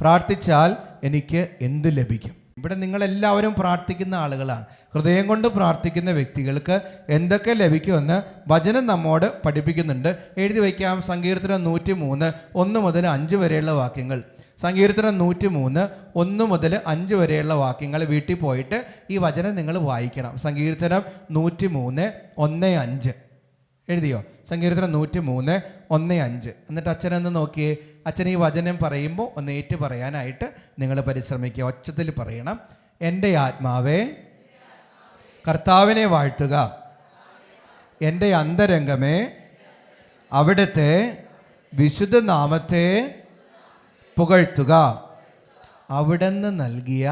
പ്രാർത്ഥിച്ചാൽ എനിക്ക് എന്ത് ലഭിക്കും? ഇവിടെ നിങ്ങളെല്ലാവരും പ്രാർത്ഥിക്കുന്ന ആളുകളാണ്. ഹൃദയം കൊണ്ട് പ്രാർത്ഥിക്കുന്ന വ്യക്തികൾക്ക് എന്തൊക്കെ ലഭിക്കുമെന്ന് വചനം നമ്മോട് പഠിപ്പിക്കുന്നുണ്ട്. എഴുതി വയ്ക്കാം. സങ്കീർത്തനം 103 1 മുതൽ 5 വരെയുള്ള വാക്യങ്ങൾ. സങ്കീർത്തനം 103 1 മുതൽ 5 വരെയുള്ള വാക്യങ്ങൾ വീട്ടിൽ പോയിട്ട് ഈ വചനം നിങ്ങൾ വായിക്കണം. സങ്കീർത്തനം 103 1-5 എഴുതിയോ? സങ്കീർത്തനം 103 1-5. എന്നിട്ട് അച്ഛനൊന്ന് നോക്കിയേ. അച്ഛൻ ഈ വചനം പറയുമ്പോൾ ഒന്ന് ഏറ്റു പറയാനായിട്ട് നിങ്ങൾ പരിശ്രമിക്കുക. ഒച്ചത്തിൽ പറയണം. എൻ്റെ ആത്മാവേ കർത്താവിനെ വാഴ്ത്തുക, എൻ്റെ അന്തരംഗമേ അവിടുത്തെ വിശുദ്ധ നാമത്തെ പുകഴ്ത്തുക. അവിടുന്ന് നൽകിയ,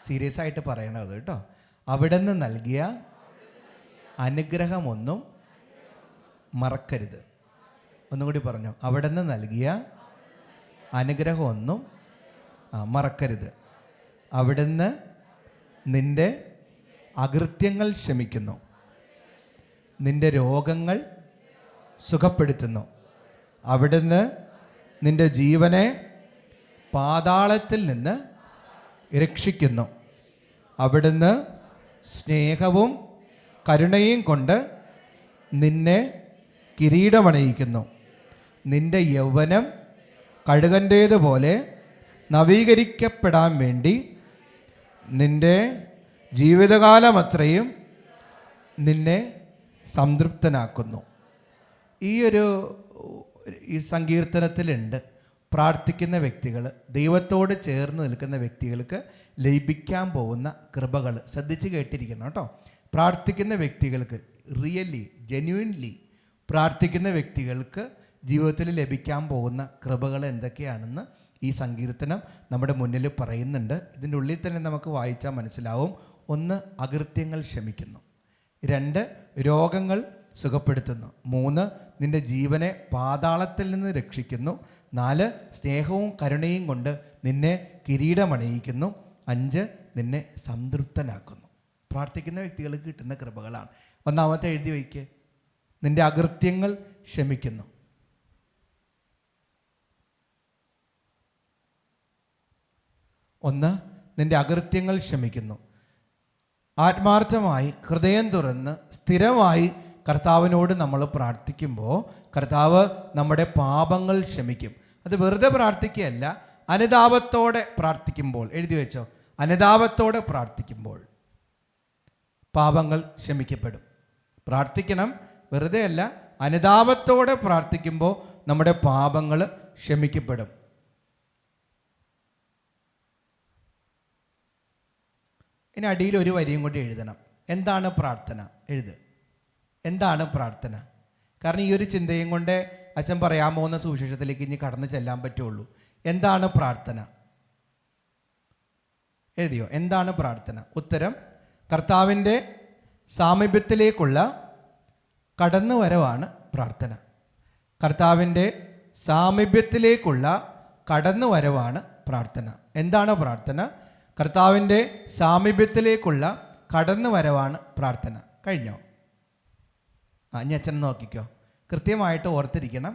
സീരിയസ് ആയിട്ട് പറയണത് കേട്ടോ, അവിടുന്ന് നൽകിയ അനുഗ്രഹമൊന്നും മറക്കരുത്. ഒന്നും കൂടി പറഞ്ഞു. അവിടുന്ന് നൽകിയ അനുഗ്രഹമൊന്നും മറക്കരുത്. അവിടുന്ന് നിന്റെ അകൃത്യങ്ങൾ ക്ഷമിക്കുന്നു, നിന്റെ രോഗങ്ങൾ സുഖപ്പെടുത്തുന്നു. അവിടുന്ന് നിന്റെ ജീവനെ പാതാളത്തിൽ നിന്ന് രക്ഷിക്കുന്നു. അവിടുന്ന് സ്നേഹവും കരുണയും കൊണ്ട് നിന്നെ കിരീടമണിയിക്കുന്നു. നിന്റെ യൗവനം കഴുകൻ്റേതുപോലെ നവീകരിക്കപ്പെടാൻ വേണ്ടി നിന്റെ ജീവിതകാലമത്രയും നിന്നെ സംതൃപ്തനാക്കുന്നു. ഈ സങ്കീർത്തനത്തിലുണ്ട് പ്രാർത്ഥിക്കുന്ന വ്യക്തികൾ, ദൈവത്തോട് ചേർന്ന് നിൽക്കുന്ന വ്യക്തികൾക്ക് ലഭിക്കാൻ പോകുന്ന കൃപകൾ. ശ്രദ്ധിച്ച് കേട്ടിരിക്കണം കേട്ടോ. പ്രാർത്ഥിക്കുന്ന വ്യക്തികൾക്ക്, റിയലി ജെന്യുവൻലി പ്രാർത്ഥിക്കുന്ന വ്യക്തികൾക്ക് ജീവിതത്തിൽ ലഭിക്കാൻ പോകുന്ന കൃപകൾ എന്തൊക്കെയാണെന്ന് ഈ സങ്കീർത്തനം നമ്മുടെ മുന്നിൽ പറയുന്നുണ്ട്. ഇതിൻ്റെ ഉള്ളിൽ തന്നെ നമുക്ക് വായിച്ചാൽ മനസ്സിലാവും. 1 അകൃത്യങ്ങൾ ക്ഷമിക്കുന്നു, 2 രോഗങ്ങൾ സുഖപ്പെടുത്തുന്നു, 3 നിന്റെ ജീവനെ പാതാളത്തിൽ നിന്ന് രക്ഷിക്കുന്നു, 4 സ്നേഹവും കരുണയും കൊണ്ട് നിന്നെ കിരീടമണിയിക്കുന്നു, 5 നിന്നെ സംതൃപ്തനാക്കുന്നു. പ്രാർത്ഥിക്കുന്ന വ്യക്തികൾക്ക് കിട്ടുന്ന കൃപകളാണ്. ഒന്നാമത്തെ എഴുതി വയ്ക്കുക. നിന്റെ അകൃത്യങ്ങൾ ക്ഷമിക്കുന്നു. നിന്റെ അകൃത്യങ്ങൾ ക്ഷമിക്കുന്നു. ആത്മാർത്ഥമായി ഹൃദയം തുറന്ന് സ്ഥിരമായി കർത്താവിനോട് നമ്മൾ പ്രാർത്ഥിക്കുമ്പോൾ കർത്താവ് നമ്മുടെ പാപങ്ങൾ ക്ഷമിക്കും. അത് വെറുതെ പ്രാർത്ഥിക്കുകയല്ല, അനുതാപത്തോടെ പ്രാർത്ഥിക്കുമ്പോൾ. എഴുതി വെച്ചോ. അനുതാപത്തോടെ പ്രാർത്ഥിക്കുമ്പോൾ പാപങ്ങൾ ക്ഷമിക്കപ്പെടും. പ്രാർത്ഥിക്കണം, വെറുതെ അല്ല. അനുതാപത്തോടെ പ്രാർത്ഥിക്കുമ്പോൾ നമ്മുടെ പാപങ്ങൾ ക്ഷമിക്കപ്പെടും. ഇനി അടിയിൽ ഒരു വരിയും കൂടി എഴുതണം. എന്താണ് പ്രാർത്ഥന? എഴുത്. എന്താണ് പ്രാർത്ഥന? കാരണം ഈ ഒരു ചിന്തയും കൊണ്ട് അച്ഛൻ പറയാൻ പോകുന്ന സുവിശേഷത്തിലേക്ക് ഇനി കടന്നു ചെല്ലാൻ പറ്റുള്ളൂ. എന്താണ് പ്രാർത്ഥന? എഴുതിയോ? എന്താണ് പ്രാർത്ഥന? ഉത്തരം, കർത്താവിൻ്റെ സാമീപ്യത്തിലേക്കുള്ള കടന്നുവരവാണ് പ്രാർത്ഥന. കർത്താവിൻ്റെ സാമീപ്യത്തിലേക്കുള്ള കടന്നുവരവാണ് പ്രാർത്ഥന. എന്താണ് പ്രാർത്ഥന? കർത്താവിൻ്റെ സാമീപ്യത്തിലേക്കുള്ള കടന്നുവരവാണ് പ്രാർത്ഥന. കഴിഞ്ഞോ? ഇനി അച്ഛൻ നോക്കിക്കോ. കൃത്യമായിട്ട് ഓർത്തിരിക്കണം.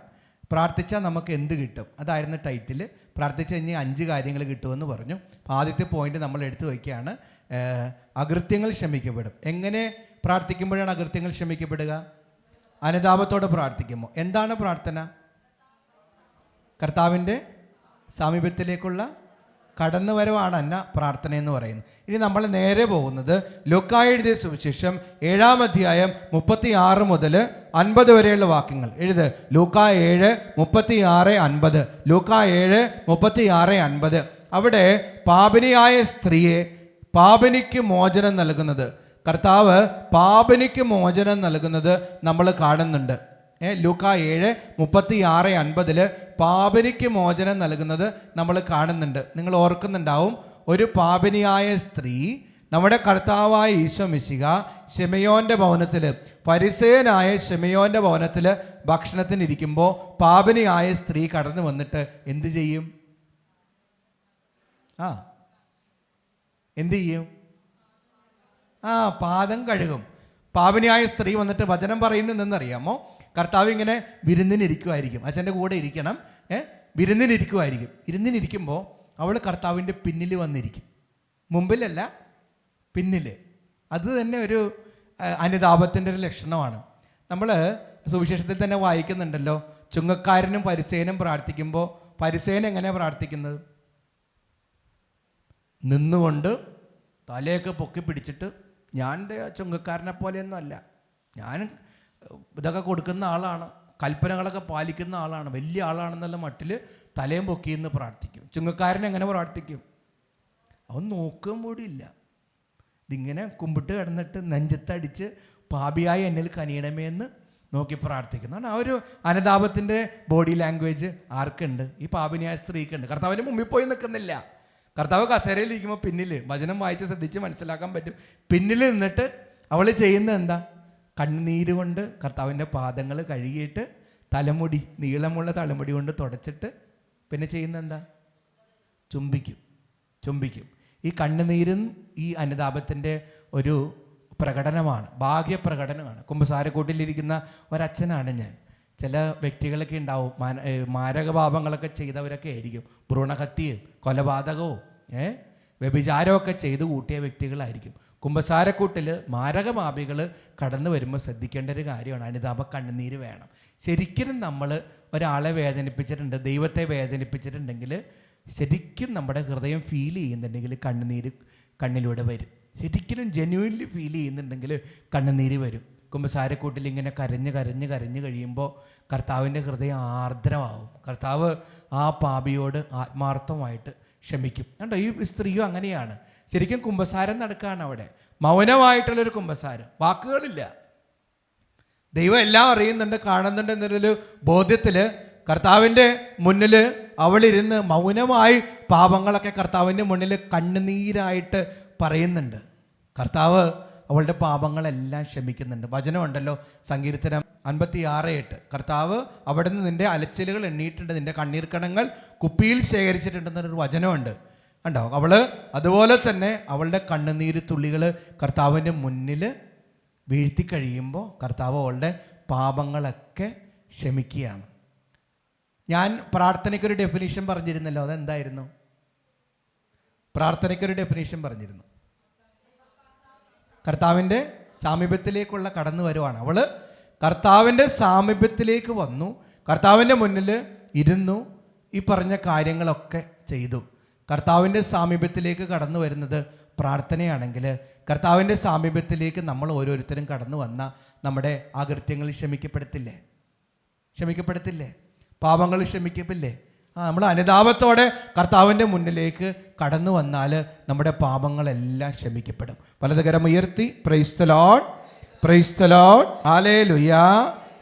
പ്രാർത്ഥിച്ചാൽ നമുക്ക് എന്ത് കിട്ടും? അതായിരുന്നു ടൈറ്റിൽ. പ്രാർത്ഥിച്ച് കഴിഞ്ഞാൽ 5 കാര്യങ്ങൾ കിട്ടുമെന്ന് പറഞ്ഞു. ആദ്യത്തെ പോയിന്റ് നമ്മൾ എടുത്തു വയ്ക്കുകയാണ്. അകൃത്യങ്ങൾ ക്ഷമിക്കപ്പെടും. എങ്ങനെ പ്രാർത്ഥിക്കുമ്പോഴാണ് അകൃത്യങ്ങൾ ക്ഷമിക്കപ്പെടുക? അനുതാപത്തോടെ പ്രാർത്ഥിക്കുമ്പോൾ. എന്താണ് പ്രാർത്ഥന? കർത്താവിൻ്റെ സാമീപ്യത്തിലേക്കുള്ള കടന്നുവരവാണ് പ്രാർത്ഥന എന്ന് പറയുന്നത്. ഇനി നമ്മൾ നേരെ പോകുന്നത് ലൂക്കാ എഴുതിയ സുവിശേഷം 7-ാം അധ്യായം 36 മുതൽ 50 വരെയുള്ള വാക്യങ്ങൾ. എഴുത്. ലൂക്കാ 7:36-50. ലൂക്കാ 7:36-50. അവിടെ പാപിനിയായ സ്ത്രീയെ പാപിനിക്ക് മോചനം നൽകുന്നത്, കർത്താവ് പാപിനിക്ക് മോചനം നൽകുന്നത് നമ്മൾ കാണുന്നുണ്ട്. ലൂക്കാ 7:36-50 പാപിനിക്ക് മോചനം നൽകുന്നത് നമ്മൾ കാണുന്നുണ്ട്. നിങ്ങൾ ഓർക്കുന്നുണ്ടാവും. ഒരു പാപിനിയായ സ്ത്രീ നമ്മുടെ കർത്താവായ ഈശോ മിശിഹ ശിമയോന്റെ ഭവനത്തിൽ, ഫരിസേയനായ ശിമയോന്റെ ഭവനത്തിൽ ഭക്ഷണത്തിനിരിക്കുമ്പോൾ പാപിനിയായ സ്ത്രീ കടന്നു വന്നിട്ട് എന്ത് ചെയ്യും? എന്ത് ചെയ്യും? പാദം കഴുകും. പാപിനിയായ സ്ത്രീ വന്നിട്ട് വചനം പറയുന്നതെന്നറിയാമോ? കർത്താവ് ഇങ്ങനെ വിരുന്നിനിരിക്കുമായിരിക്കും. അച്ഛൻ്റെ കൂടെ ഇരിക്കണം. വിരുന്നിനിരിക്കുമായിരിക്കും. ഇരുന്നിരിക്കുമ്പോൾ അവൾ കർത്താവിൻ്റെ പിന്നിൽ വന്നിരിക്കും, മുമ്പിലല്ല പിന്നിൽ. അത് തന്നെ ഒരു അനുതാപത്തിൻ്റെ ഒരു ലക്ഷണമാണ്. നമ്മൾ സുവിശേഷത്തിൽ തന്നെ വായിക്കുന്നുണ്ടല്ലോ, ചുങ്കക്കാരനും പരിസേനും പ്രാർത്ഥിക്കുമ്പോൾ പരിസേൻ എങ്ങനെയാണ് പ്രാർത്ഥിക്കുന്നത്? നിന്നുകൊണ്ട് തലയൊക്കെ പൊക്കി പിടിച്ചിട്ട്, ഞാൻ ചുങ്കക്കാരനെ പോലെയൊന്നും അല്ല, ഞാൻ ഇതൊക്കെ കൊടുക്കുന്ന ആളാണ്, കൽപ്പനകളൊക്കെ പാലിക്കുന്ന ആളാണ്, വലിയ ആളാണെന്നുള്ള മട്ടിൽ തലയും പൊക്കിയെന്ന് പ്രാർത്ഥിക്കും. ചുങ്കക്കാരൻ എങ്ങനെ പ്രാർത്ഥിക്കും? അവൻ നോക്കുകയും കൂടിയില്ല, ഇതിങ്ങനെ കുമ്പിട്ട് കിടന്നിട്ട് നെഞ്ചത്തടിച്ച് പാപിയായി എന്നിൽ കനിയണമേ എന്ന് നോക്കി പ്രാർത്ഥിക്കുന്നു. ആ ഒരു അനുതാപത്തിൻ്റെ ബോഡി ലാംഗ്വേജ് ആർക്കുണ്ട്? ഈ പാപിനിയായ സ്ത്രീക്കുണ്ട്. കർത്താവിൻ്റെ മുമ്പിൽ പോയി നിൽക്കുന്നില്ല. കർത്താവ് കസേരയിലിരിക്കുമ്പോൾ പിന്നിൽ, വചനം വായിച്ച് ശ്രദ്ധിച്ച് മനസ്സിലാക്കാൻ പറ്റും, പിന്നിൽ നിന്നിട്ട് അവൾ ചെയ്യുന്നത് എന്താ? കണ്ണുനീര് കൊണ്ട് കർത്താവിൻ്റെ പാദങ്ങൾ കഴുകിയിട്ട് തലമുടി, നീളമുള്ള തലമുടി കൊണ്ട് തുടച്ചിട്ട് പിന്നെ ചെയ്യുന്നത് എന്താ? ചുംബിക്കും. ഈ കണ്ണുനീരും ഈ അനുതാപത്തിൻ്റെ ഒരു പ്രകടനമാണ്, ബാഹ്യപ്രകടനമാണ്. കുമ്പസാരക്കൂട്ടിലിരിക്കുന്ന ഒരച്ഛനാണ് ഞാൻ. ചില വ്യക്തികളൊക്കെ ഉണ്ടാവും, മാരകപാപങ്ങളൊക്കെ ചെയ്തവരൊക്കെ ആയിരിക്കും, ഭ്രൂണഹത്യയും കൊലപാതകവും വ്യഭിചാരമൊക്കെ ചെയ്ത് കൂട്ടിയ വ്യക്തികളായിരിക്കും. കുമ്പസാരക്കൂട്ടിൽ മാരകപാപികൾ കടന്നു വരുമ്പോൾ ശ്രദ്ധിക്കേണ്ട ഒരു കാര്യമാണ്, അനുതാപ കണ്ണുനീര് വേണം. ശരിക്കും നമ്മൾ ഒരാളെ വേദനിപ്പിച്ചിട്ടുണ്ട്, ദൈവത്തെ വേദനിപ്പിച്ചിട്ടുണ്ടെങ്കിൽ ശരിക്കും നമ്മുടെ ഹൃദയം ഫീൽ ചെയ്യുന്നുണ്ടെങ്കിൽ കണ്ണുനീര് കണ്ണിലൂടെ വരും. ശരിക്കും ജെന്യുവൻലി ഫീൽ ചെയ്യുന്നുണ്ടെങ്കിൽ കണ്ണുനീര് വരും. കുമ്പസാരക്കൂട്ടിൽ ഇങ്ങനെ കരഞ്ഞ് കഴിയുമ്പോൾ കർത്താവിൻ്റെ ഹൃദയം ആർദ്രമാവും. കർത്താവ് ആ പാപിയോട് ആത്മാർത്ഥമായിട്ട് ക്ഷമിക്കും. കണ്ടോ, ഈ സ്ത്രീയും അങ്ങനെയാണ്. ശരിക്കും കുമ്പസാരം നടക്കുകയാണ് അവിടെ, മൗനമായിട്ടുള്ളൊരു കുമ്പസാരം, വാക്കുകളില്ല. ദൈവം എല്ലാം അറിയുന്നുണ്ട്, കാണുന്നുണ്ട് എന്നൊരു ബോധ്യത്തിൽ കർത്താവിൻ്റെ മുന്നിൽ അവളിരുന്ന് മൗനമായി പാപങ്ങളൊക്കെ കർത്താവിൻ്റെ മുന്നിൽ കണ്ണുനീരായിട്ട് പറയുന്നുണ്ട്. കർത്താവ് അവളുടെ പാപങ്ങളെല്ലാം ക്ഷമിക്കുന്നുണ്ട്. വചനമുണ്ടല്ലോ, സങ്കീർത്തനം 56:8, കർത്താവ് അവിടെ നിന്ന് നിൻ്റെ അലച്ചിലുകൾ എണ്ണിയിട്ടുണ്ട്, നിൻ്റെ കണ്ണീർക്കണങ്ങൾ കുപ്പിയിൽ ശേഖരിച്ചിട്ടുണ്ടെന്നൊരു വചനമുണ്ട്. കണ്ടോ, അവള് അതുപോലെ തന്നെ അവളുടെ കണ്ണുനീര് തുള്ളികൾ കർത്താവിൻ്റെ മുന്നിൽ വീഴ്ത്തി കഴിയുമ്പോൾ കർത്താവ് അവളുടെ പാപങ്ങളൊക്കെ ക്ഷമിക്കുകയാണ്. ഞാൻ പ്രാർത്ഥനയ്ക്കൊരു ഡെഫിനേഷൻ പറഞ്ഞിരുന്നല്ലോ, അതെന്തായിരുന്നു? പ്രാർത്ഥനയ്ക്കൊരു ഡെഫിനേഷൻ പറഞ്ഞിരുന്നു, കർത്താവിൻ്റെ സാമീപ്യത്തിലേക്കുള്ള കടന്നു വരുവാണ്. അവൾ കർത്താവിൻ്റെ സാമീപ്യത്തിലേക്ക് വന്നു, കർത്താവിൻ്റെ മുന്നിൽ ഇരുന്നു, ഈ പറഞ്ഞ കാര്യങ്ങളൊക്കെ ചെയ്തു. കർത്താവിൻ്റെ സാമീപ്യത്തിലേക്ക് കടന്നു വരുന്നത് പ്രാർത്ഥനയാണെങ്കിൽ, കർത്താവിൻ്റെ സാമീപ്യത്തിലേക്ക് നമ്മൾ ഓരോരുത്തരും കടന്നു വന്ന നമ്മുടെ അകൃത്യങ്ങൾ ക്ഷമിക്കപ്പെടത്തില്ലേ? പാപങ്ങൾ ക്ഷമിക്കപ്പില്ലേ? നമ്മൾ അനുതാപത്തോടെ കർത്താവിൻ്റെ മുന്നിലേക്ക് കടന്നു വന്നാൽ നമ്മുടെ പാപങ്ങളെല്ലാം ക്ഷമിക്കപ്പെടും. വലതുകരം ഉയർത്തി praise the Lord, praise the Lord, hallelujah,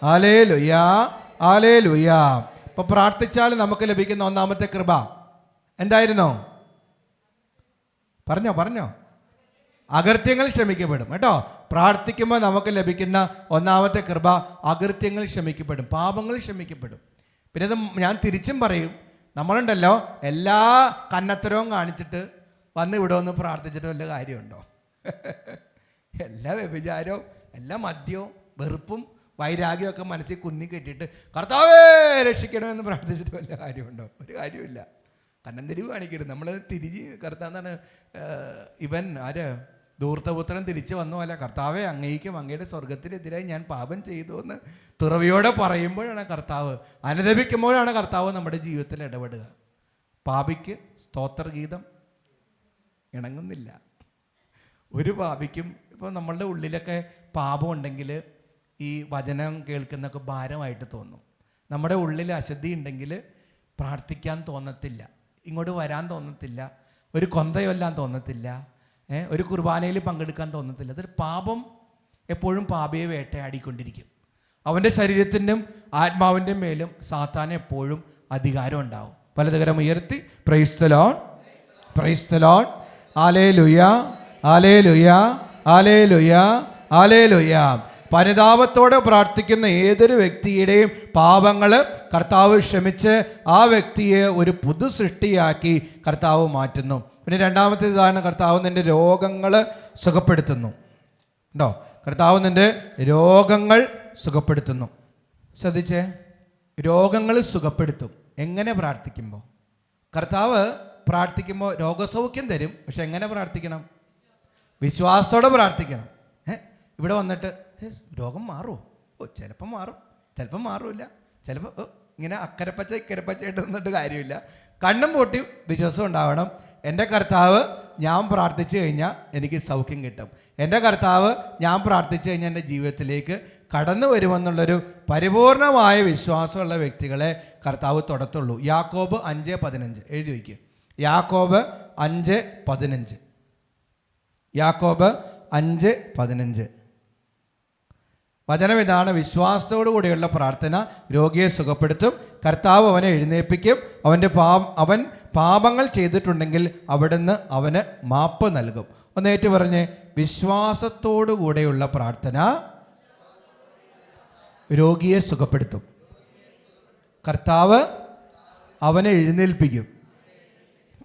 hallelujah, hallelujah. അപ്പോൾ പ്രാർത്ഥിച്ചാൽ നമുക്ക് ലഭിക്കുന്ന ഒന്നാമത്തെ കൃപ എന്തായിരുന്നു? പറഞ്ഞോ. അകൃത്യങ്ങൾ ക്ഷമിക്കപ്പെടും കേട്ടോ. പ്രാർത്ഥിക്കുമ്പോൾ നമുക്ക് ലഭിക്കുന്ന ഒന്നാമത്തെ കൃപ അകൃത്യങ്ങൾ ക്ഷമിക്കപ്പെടും, പാപങ്ങൾ ക്ഷമിക്കപ്പെടും. പിന്നെ അത് ഞാൻ തിരിച്ചും പറയും, നമ്മളുണ്ടല്ലോ എല്ലാ കന്നത്തരവും കാണിച്ചിട്ട് വന്ന് ഇവിടെ ഒന്ന് പ്രാർത്ഥിച്ചിട്ട് വല്ല കാര്യമുണ്ടോ? എല്ലാ വ്യഭിചാരവും, എല്ലാ മദ്യവും, വെറുപ്പും വൈരാഗ്യമൊക്കെ മനസ്സിൽ കുന്നി കെട്ടിയിട്ട് കർത്താവേ രക്ഷിക്കണമെന്ന് പ്രാർത്ഥിച്ചിട്ട് വല്ല കാര്യമുണ്ടോ? ഒരു കാര്യമില്ല. കന്നന്തിരിവ് കാണിക്കരുത്. നമ്മൾ തിരിഞ്ഞ് കർത്താന്നാണ് ഇവൻ ധൂർത്തപുത്രൻ തിരിച്ചു വന്നു അല്ല, കർത്താവെ അങ്ങേക്കും അങ്ങയുടെ സ്വർഗത്തിനെതിരായി ഞാൻ പാപം ചെയ്തു എന്ന് തുറവിയോടെ പറയുമ്പോഴാണ് കർത്താവ്, അനുദപിക്കുമ്പോഴാണ് കർത്താവ് നമ്മുടെ ജീവിതത്തിൽ ഇടപെടുക. പാപിക്ക് സ്തോത്രഗീതം ഇണങ്ങുന്നില്ല. ഒരു പാപിക്കും ഇപ്പോൾ നമ്മളുടെ ഉള്ളിലൊക്കെ പാപം ഉണ്ടെങ്കിൽ ഈ വചനം കേൾക്കുന്നൊക്കെ ഭാരമായിട്ട് തോന്നും. നമ്മുടെ ഉള്ളിൽ അശുദ്ധി ഉണ്ടെങ്കിൽ പ്രാർത്ഥിക്കാൻ തോന്നത്തില്ല, ഇങ്ങോട്ട് വരാൻ തോന്നത്തില്ല, ഒരു കൊന്തയൊല്ലാൻ തോന്നത്തില്ല, ഒരു കുർബാനയിൽ പങ്കെടുക്കാൻ തോന്നത്തില്ല. അതൊരു പാപം എപ്പോഴും പാപിയെ വേട്ടയാടിക്കൊണ്ടിരിക്കും. അവൻ്റെ ശരീരത്തിൻ്റെയും ആത്മാവിൻ്റെ മേലും സാത്താന് എപ്പോഴും അധികാരം ഉണ്ടാവും. വലതുകരം ഉയർത്തി praise the Lord, praise the Lord, hallelujah, hallelujah, hallelujah, hallelujah. പരിതാപത്തോടെ പ്രാർത്ഥിക്കുന്ന ഏതൊരു വ്യക്തിയുടെയും പാപങ്ങൾ കർത്താവ് ക്ഷമിച്ച് ആ വ്യക്തിയെ ഒരു പുതു സൃഷ്ടിയാക്കി കർത്താവ് മാറ്റുന്നു. പിന്നെ രണ്ടാമത്തെ ഇതാണ്, കർത്താവ് നിൻ്റെ രോഗങ്ങൾ സുഖപ്പെടുത്തുന്നു. ഉണ്ടോ? കർത്താവ് നിൻ്റെ രോഗങ്ങൾ സുഖപ്പെടുത്തുന്നു. ശ്രദ്ധിച്ചേ, രോഗങ്ങൾ സുഖപ്പെടുത്തും. എങ്ങനെ പ്രാർത്ഥിക്കുമ്പോൾ? കർത്താവ് പ്രാർത്ഥിക്കുമ്പോൾ രോഗസൗഖ്യം തരും. പക്ഷെ എങ്ങനെ പ്രാർത്ഥിക്കണം? വിശ്വാസത്തോടെ പ്രാർത്ഥിക്കണം. ഇവിടെ വന്നിട്ട് രോഗം മാറുമോ? ചിലപ്പോൾ മാറും, ചിലപ്പോൾ മാറില്ല, ചിലപ്പോൾ ഇങ്ങനെ അക്കരപ്പച്ച ഇക്കരപ്പച്ചയായിട്ട് നിന്നിട്ട് കാര്യമില്ല. കണ്ണും പൂട്ടി വിശ്വാസം ഉണ്ടാവണം. എൻ്റെ കർത്താവ് ഞാൻ പ്രാർത്ഥിച്ചു കഴിഞ്ഞാൽ എനിക്ക് സൗഖ്യം കിട്ടും. എൻ്റെ കർത്താവ് ഞാൻ പ്രാർത്ഥിച്ചു കഴിഞ്ഞാൽ എൻ്റെ ജീവിതത്തിലേക്ക് കടന്നു വരുമെന്നുള്ളൊരു പരിപൂർണമായ വിശ്വാസമുള്ള വ്യക്തികളെ കർത്താവ് തൊടത്തുള്ളൂ. യാക്കോബ് 5:15 എഴുതി വയ്ക്കുക. യാക്കോബ് 5:15. യാക്കോബ് 5:15. വചനം ഇതാണ്: വിശ്വാസത്തോടു കൂടിയുള്ള പ്രാർത്ഥന രോഗിയെ സുഖപ്പെടുത്തും, കർത്താവ് അവനെ എഴുന്നേൽപ്പിക്കും, അവൻ പാപങ്ങൾ ചെയ്തിട്ടുണ്ടെങ്കിൽ അവിടുന്ന് അവന് മാപ്പ് നൽകും. ഒന്ന് ഏറ്റു പറഞ്ഞ്, വിശ്വാസത്തോടു കൂടെയുള്ള പ്രാർത്ഥന രോഗിയെ സുഖപ്പെടുത്തും, കർത്താവ് അവനെ എഴുന്നേൽപ്പിക്കും,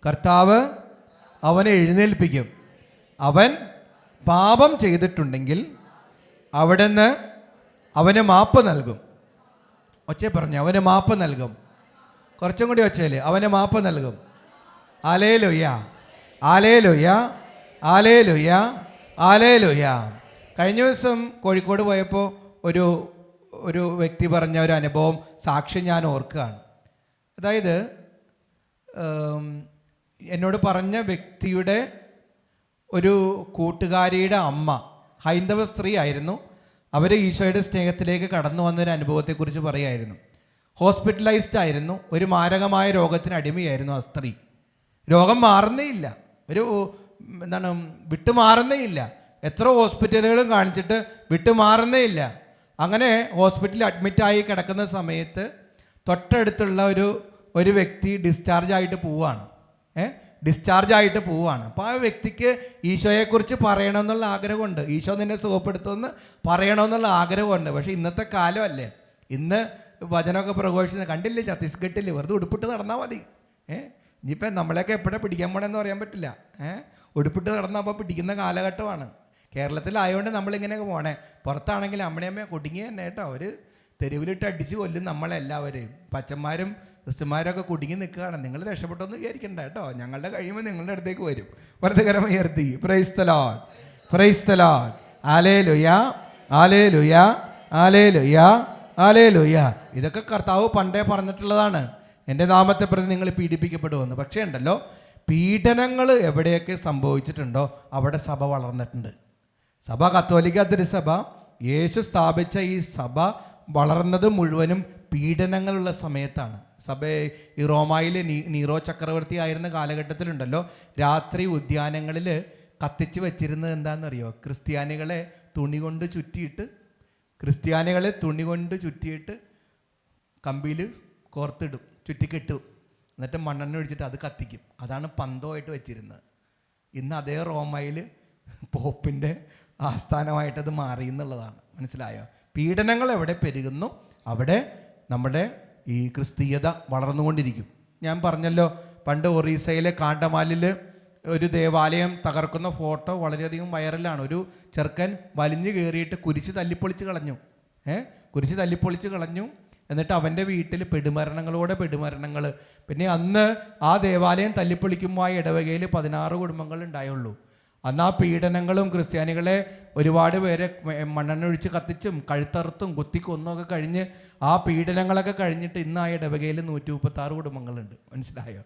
കർത്താവ് അവനെ എഴുന്നേൽപ്പിക്കും, അവൻ പാപം ചെയ്തിട്ടുണ്ടെങ്കിൽ അവിടുന്ന് അവന് മാപ്പ് നൽകും. ഒച്ചേ പറഞ്ഞു, അവന് മാപ്പ് നൽകും. കുറച്ചും കൂടി ഒച്ചയില്, അവന് മാപ്പ് നൽകും. Hallelujah, hallelujah, hallelujah, hallelujah. കഴിഞ്ഞ ദിവസം കോഴിക്കോട് പോയപ്പോൾ ഒരു വ്യക്തി പറഞ്ഞ ഒരു അനുഭവം സാക്ഷി ഞാൻ ഓർക്കുകയാണ്. അതായത് എന്നോട് പറഞ്ഞ വ്യക്തിയുടെ ഒരു കൂട്ടുകാരിയുടെ അമ്മ ഹൈന്ദവ സ്ത്രീ ആയിരുന്നു. അവർ ഈശോയുടെ സ്നേഹത്തിലേക്ക് കടന്നു വന്നൊരു അനുഭവത്തെക്കുറിച്ച് പറയുമായിരുന്നു. ഹോസ്പിറ്റലൈസ്ഡ് ആയിരുന്നു, ഒരു മാരകമായ രോഗത്തിന് അടിമയായിരുന്നു ആ സ്ത്രീ. രോഗം മാറുന്നേയില്ല, വിട്ടുമാറുന്നേയില്ല. എത്ര ഹോസ്പിറ്റലുകളും കാണിച്ചിട്ട് വിട്ടുമാറുന്നേയില്ല. അങ്ങനെ ഹോസ്പിറ്റലിൽ അഡ്മിറ്റായി കിടക്കുന്ന സമയത്ത് തൊട്ടടുത്തുള്ള ഒരു വ്യക്തി ഡിസ്ചാർജ് ആയിട്ട് പോവുകയാണ്. അപ്പോൾ ആ വ്യക്തിക്ക് ഈശോയെക്കുറിച്ച് പറയണമെന്നുള്ള ആഗ്രഹമുണ്ട്. ഈശോ നിന്നെ സുഖപ്പെടുത്തുമെന്ന് പറയണമെന്നുള്ള ആഗ്രഹമുണ്ട്. പക്ഷേ ഇന്നത്തെ കാലമല്ലേ, ഇന്ന് വചനമൊക്കെ പ്രഘോഷിക്കുന്നത് കണ്ടില്ലേ? ഛത്തീസ്ഗഡിൽ വെറുതെ ഉടുപ്പിട്ട് നടന്നാൽ മതി. ഇനിയിപ്പോൾ നമ്മളെയൊക്കെ എപ്പോഴാണ് പിടിക്കാൻ പോകണമെന്ന് പറയാൻ പറ്റില്ല. ഉടുപ്പിട്ട് നടന്നാൽ അപ്പോൾ പിടിക്കുന്ന കാലഘട്ടമാണ്. കേരളത്തിലായതുകൊണ്ട് നമ്മളിങ്ങനെയൊക്കെ പോണേ. പുറത്താണെങ്കിൽ അമ്മയമ്മയെ കുടുങ്ങി തന്നെ കേട്ടോ. അവർ തെരുവിലിട്ട് അടിച്ച് കൊല്ലും നമ്മളെല്ലാവരെയും. പച്ചന്മാരും ക്രിസ്ത്യന്മാരൊക്കെ കുടുങ്ങി നിൽക്കുകയാണ്. നിങ്ങൾ രക്ഷപ്പെട്ടൊന്നും വിചാരിക്കണ്ട കേട്ടോ. ഞങ്ങളുടെ കഴിയുമ്പോൾ നിങ്ങളുടെ അടുത്തേക്ക് വരും. വെറുതെ ഉയർത്തി praise the Lord, praise the Lord, hallelujah, hallelujah, hallelujah, hallelujah. ഇതൊക്കെ കർത്താവ് പണ്ടേ പറഞ്ഞിട്ടുള്ളതാണ്. എൻ്റെ നാമത്തെ പ്രതി നിങ്ങൾ പീഡിപ്പിക്കപ്പെടുമെന്ന്. പക്ഷേ ഉണ്ടല്ലോ, പീഡനങ്ങൾ എവിടെയൊക്കെ സംഭവിച്ചിട്ടുണ്ടോ അവിടെ സഭ വളർന്നിട്ടുണ്ട്. സഭ, കത്തോലിക്ക തിരുസഭ, യേശു സ്ഥാപിച്ച ഈ സഭ വളർന്നത് മുഴുവനും പീഡനങ്ങളുള്ള സമയത്താണ്. സഭ ഈ റോമായിൽ നീറോ ചക്രവർത്തി ആയിരുന്ന കാലഘട്ടത്തിലുണ്ടല്ലോ, രാത്രി ഉദ്യാനങ്ങളിൽ കത്തിച്ച് വെച്ചിരുന്നത് എന്താണെന്നറിയോ? ക്രിസ്ത്യാനികളെ തുണി കൊണ്ട് ചുറ്റിയിട്ട് കമ്പിയിൽ കോർത്തിടും, ചുറ്റിക്കെട്ടും, എന്നിട്ട് മണ്ണെണ്ണ ഒഴിച്ചിട്ട് അത് കത്തിക്കും. അതാണ് പന്തമായിട്ട് വെച്ചിരുന്നത്. ഇന്ന് അതേ റോമയിൽ പോപ്പിൻ്റെ ആസ്ഥാനമായിട്ടത് മാറി എന്നുള്ളതാണ്. മനസ്സിലായോ? പീഡനങ്ങൾ എവിടെ പെരുകുന്നു അവിടെ നമ്മുടെ ഈ ക്രിസ്തീയത വളർന്നുകൊണ്ടിരിക്കും. ഞാൻ പറഞ്ഞല്ലോ, പണ്ട് ഒറീസയിലെ കാണ്ടമാലിൽ ഒരു ദേവാലയം തകർക്കുന്ന ഫോട്ടോ വളരെയധികം വൈറലാണ്. ഒരു ചെറുക്കൻ വലിഞ്ഞു കയറിയിട്ട് കുരിശ് തല്ലിപ്പൊളിച്ച് കളഞ്ഞു. എന്നിട്ട് അവൻ്റെ വീട്ടിൽ പെടുമരണങ്ങൾ. പിന്നെ അന്ന് ആ ദേവാലയം തല്ലിപ്പൊളിക്കുമ്പോൾ ആ ഇടവകയിൽ 16 കുടുംബങ്ങൾ ഉണ്ടായുള്ളൂ. അന്ന് ആ പീഡനങ്ങളും ക്രിസ്ത്യാനികളെ ഒരുപാട് പേരെ മണ്ണെണ്ണ ഒഴിച്ച് കത്തിച്ചും കഴുത്തറുത്തും കുത്തിക്കൊന്നൊക്കെ കഴിഞ്ഞ് ആ പീഡനങ്ങളൊക്കെ കഴിഞ്ഞിട്ട് ഇന്ന് ആ ഇടവകയിൽ 136 കുടുംബങ്ങളുണ്ട്. മനസ്സിലായോ?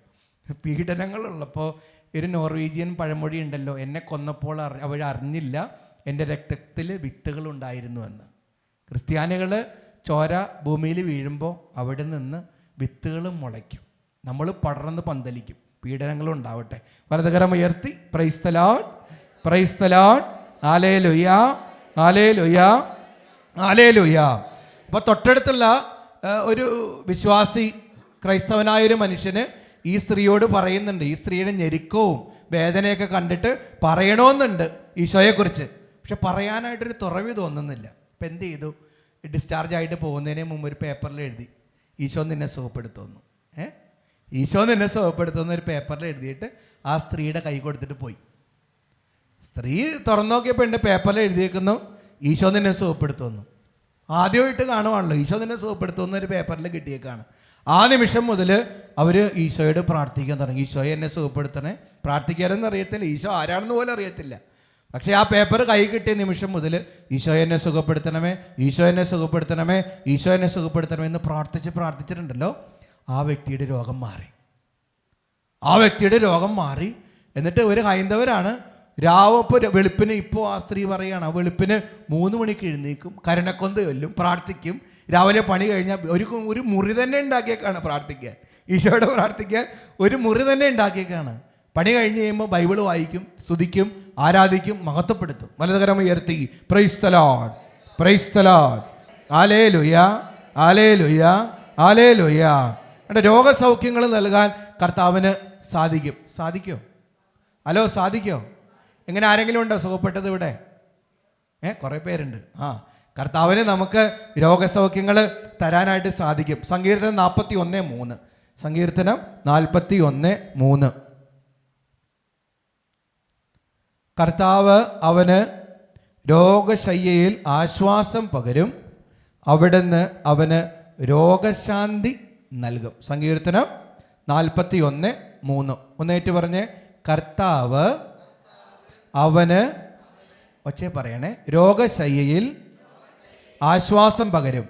പീഡനങ്ങളുള്ളപ്പോൾ ഒരു നോർവീജിയൻ പഴമൊഴി ഉണ്ടല്ലോ, എന്നെ കൊന്നപ്പോൾ അവരറിഞ്ഞില്ല എൻ്റെ രക്തത്തിൽ വിത്തുകളുണ്ടായിരുന്നു എന്ന്. ക്രിസ്ത്യാനികൾ ചോര ഭൂമിയിൽ വീഴുമ്പോൾ അവിടെ നിന്ന് വിത്തുകൾ മുളയ്ക്കും, നമ്മൾ പടർന്ന് പന്തലിക്കും. പീഡനങ്ങളുണ്ടാവട്ടെ. വലതുകരം ഉയർത്തി praise the Lord, praise the Lord, hallelujah, hallelujah, hallelujah. അപ്പോൾ തൊട്ടടുത്തുള്ള ഒരു വിശ്വാസി ക്രൈസ്തവനായൊരു മനുഷ്യന് ഈ സ്ത്രീയോട് പറയുന്നുണ്ട്. ഈ സ്ത്രീയുടെ ഞെരുക്കവും വേദനയൊക്കെ കണ്ടിട്ട് പറയണമെന്നുണ്ട് ഈശോയെക്കുറിച്ച്. പക്ഷെ പറയാനായിട്ടൊരു തുറവി തോന്നുന്നില്ല. അപ്പം എന്ത് ചെയ്തു? ഡിസ്ചാർജ് ആയിട്ട് പോകുന്നതിന് മുമ്പ് ഒരു പേപ്പറിൽ എഴുതി, ഈശോ നിന്നെ സുഖപ്പെടുത്തുന്നു. ഈശോ നിന്നെ സുഖപ്പെടുത്തുന്ന ഒരു പേപ്പറിൽ എഴുതിയിട്ട് ആ സ്ത്രീയുടെ കൈ കൊടുത്തിട്ട് പോയി. സ്ത്രീ തുറന്നു നോക്കിയപ്പോൾ എൻ്റെ പേപ്പറിൽ എഴുതിയേക്കുന്നു, ഈശോ നിന്നെ സുഖപ്പെടുത്തുന്നു. ആദ്യമായിട്ട് കാണുവാണല്ലോ, ഈശോ നിന്നെ സുഖപ്പെടുത്തുന്ന ഒരു പേപ്പറിൽ കിട്ടിയേക്കാണ്. ആ നിമിഷം മുതൽ അവർ ഈശോയോട് പ്രാർത്ഥിക്കാൻ തുടങ്ങി. ഈശോയെ എന്നെ സുഖപ്പെടുത്തണേ. പ്രാർത്ഥിക്കാനെന്ന് അറിയത്തില്ല, ഈശോ ആരാണെന്ന് പോലും അറിയത്തില്ല. പക്ഷേ ആ പേപ്പർ കൈ കിട്ടിയ നിമിഷം മുതൽ ഈശോ എന്നെ സുഖപ്പെടുത്തണമേ, ഈശോ എന്നെ സുഖപ്പെടുത്തണമേ, ഈശോ എന്നെ സുഖപ്പെടുത്തണമേ എന്ന് പ്രാർത്ഥിച്ചിട്ടുണ്ടല്ലോ, ആ വ്യക്തിയുടെ രോഗം മാറി. ആ വ്യക്തിയുടെ രോഗം മാറി. എന്നിട്ട് ഒരു ഹൈന്ദവരാണ്. രാവപ്പോൾ വെളുപ്പിന്, ഇപ്പോൾ ആ സ്ത്രീ പറയുകയാണ്, ആ വെളുപ്പിന് 3 മണിക്ക് എഴുന്നേക്കും, കരുണക്കൊന്ത ചൊല്ലും, പ്രാർത്ഥിക്കും. രാവിലെ പണി കഴിഞ്ഞാൽ ഒരു മുറി തന്നെ ഉണ്ടാക്കിയേക്കാണ് പ്രാർത്ഥിക്കാൻ. ഈശോയോട് പ്രാർത്ഥിക്കാൻ ഒരു മുറി തന്നെ ഉണ്ടാക്കിയേക്കാണ്. പണി കഴിഞ്ഞ് കഴിയുമ്പോൾ ബൈബിൾ വായിക്കും, സ്തുതിക്കും, ആരാധിക്കും, മഹത്വപ്പെടുത്തും. വലതുകരം ഉയർത്തി praise the Lord, praise the Lord, hallelujah, hallelujah, hallelujah. രോഗസൗഖ്യങ്ങൾ നൽകാൻ കർത്താവിന് സാധിക്കും. സാധിക്കോ? ഹലോ, സാധിക്കോ? എങ്ങനെ ആരെങ്കിലും ഉണ്ടോ സുഖപ്പെട്ടത് ഇവിടെ? കുറേ പേരുണ്ട്. കർത്താവിന് നമുക്ക് രോഗസൗഖ്യങ്ങൾ തരാനായിട്ട് സാധിക്കും. സങ്കീർത്തനം 41:3. സങ്കീർത്തനം 41:3. കർത്താവ് അവന് രോഗശയ്യയിൽ ആശ്വാസം പകരും, അവിടുന്ന് അവന് രോഗശാന്തി നൽകും. സങ്കീർത്തനം 41:3. ഒന്നേറ്റ് പറഞ്ഞേ, കർത്താവ് അവന്, ഒച്ചേ പറയണേ, രോഗശയ്യയിൽ ആശ്വാസം പകരും.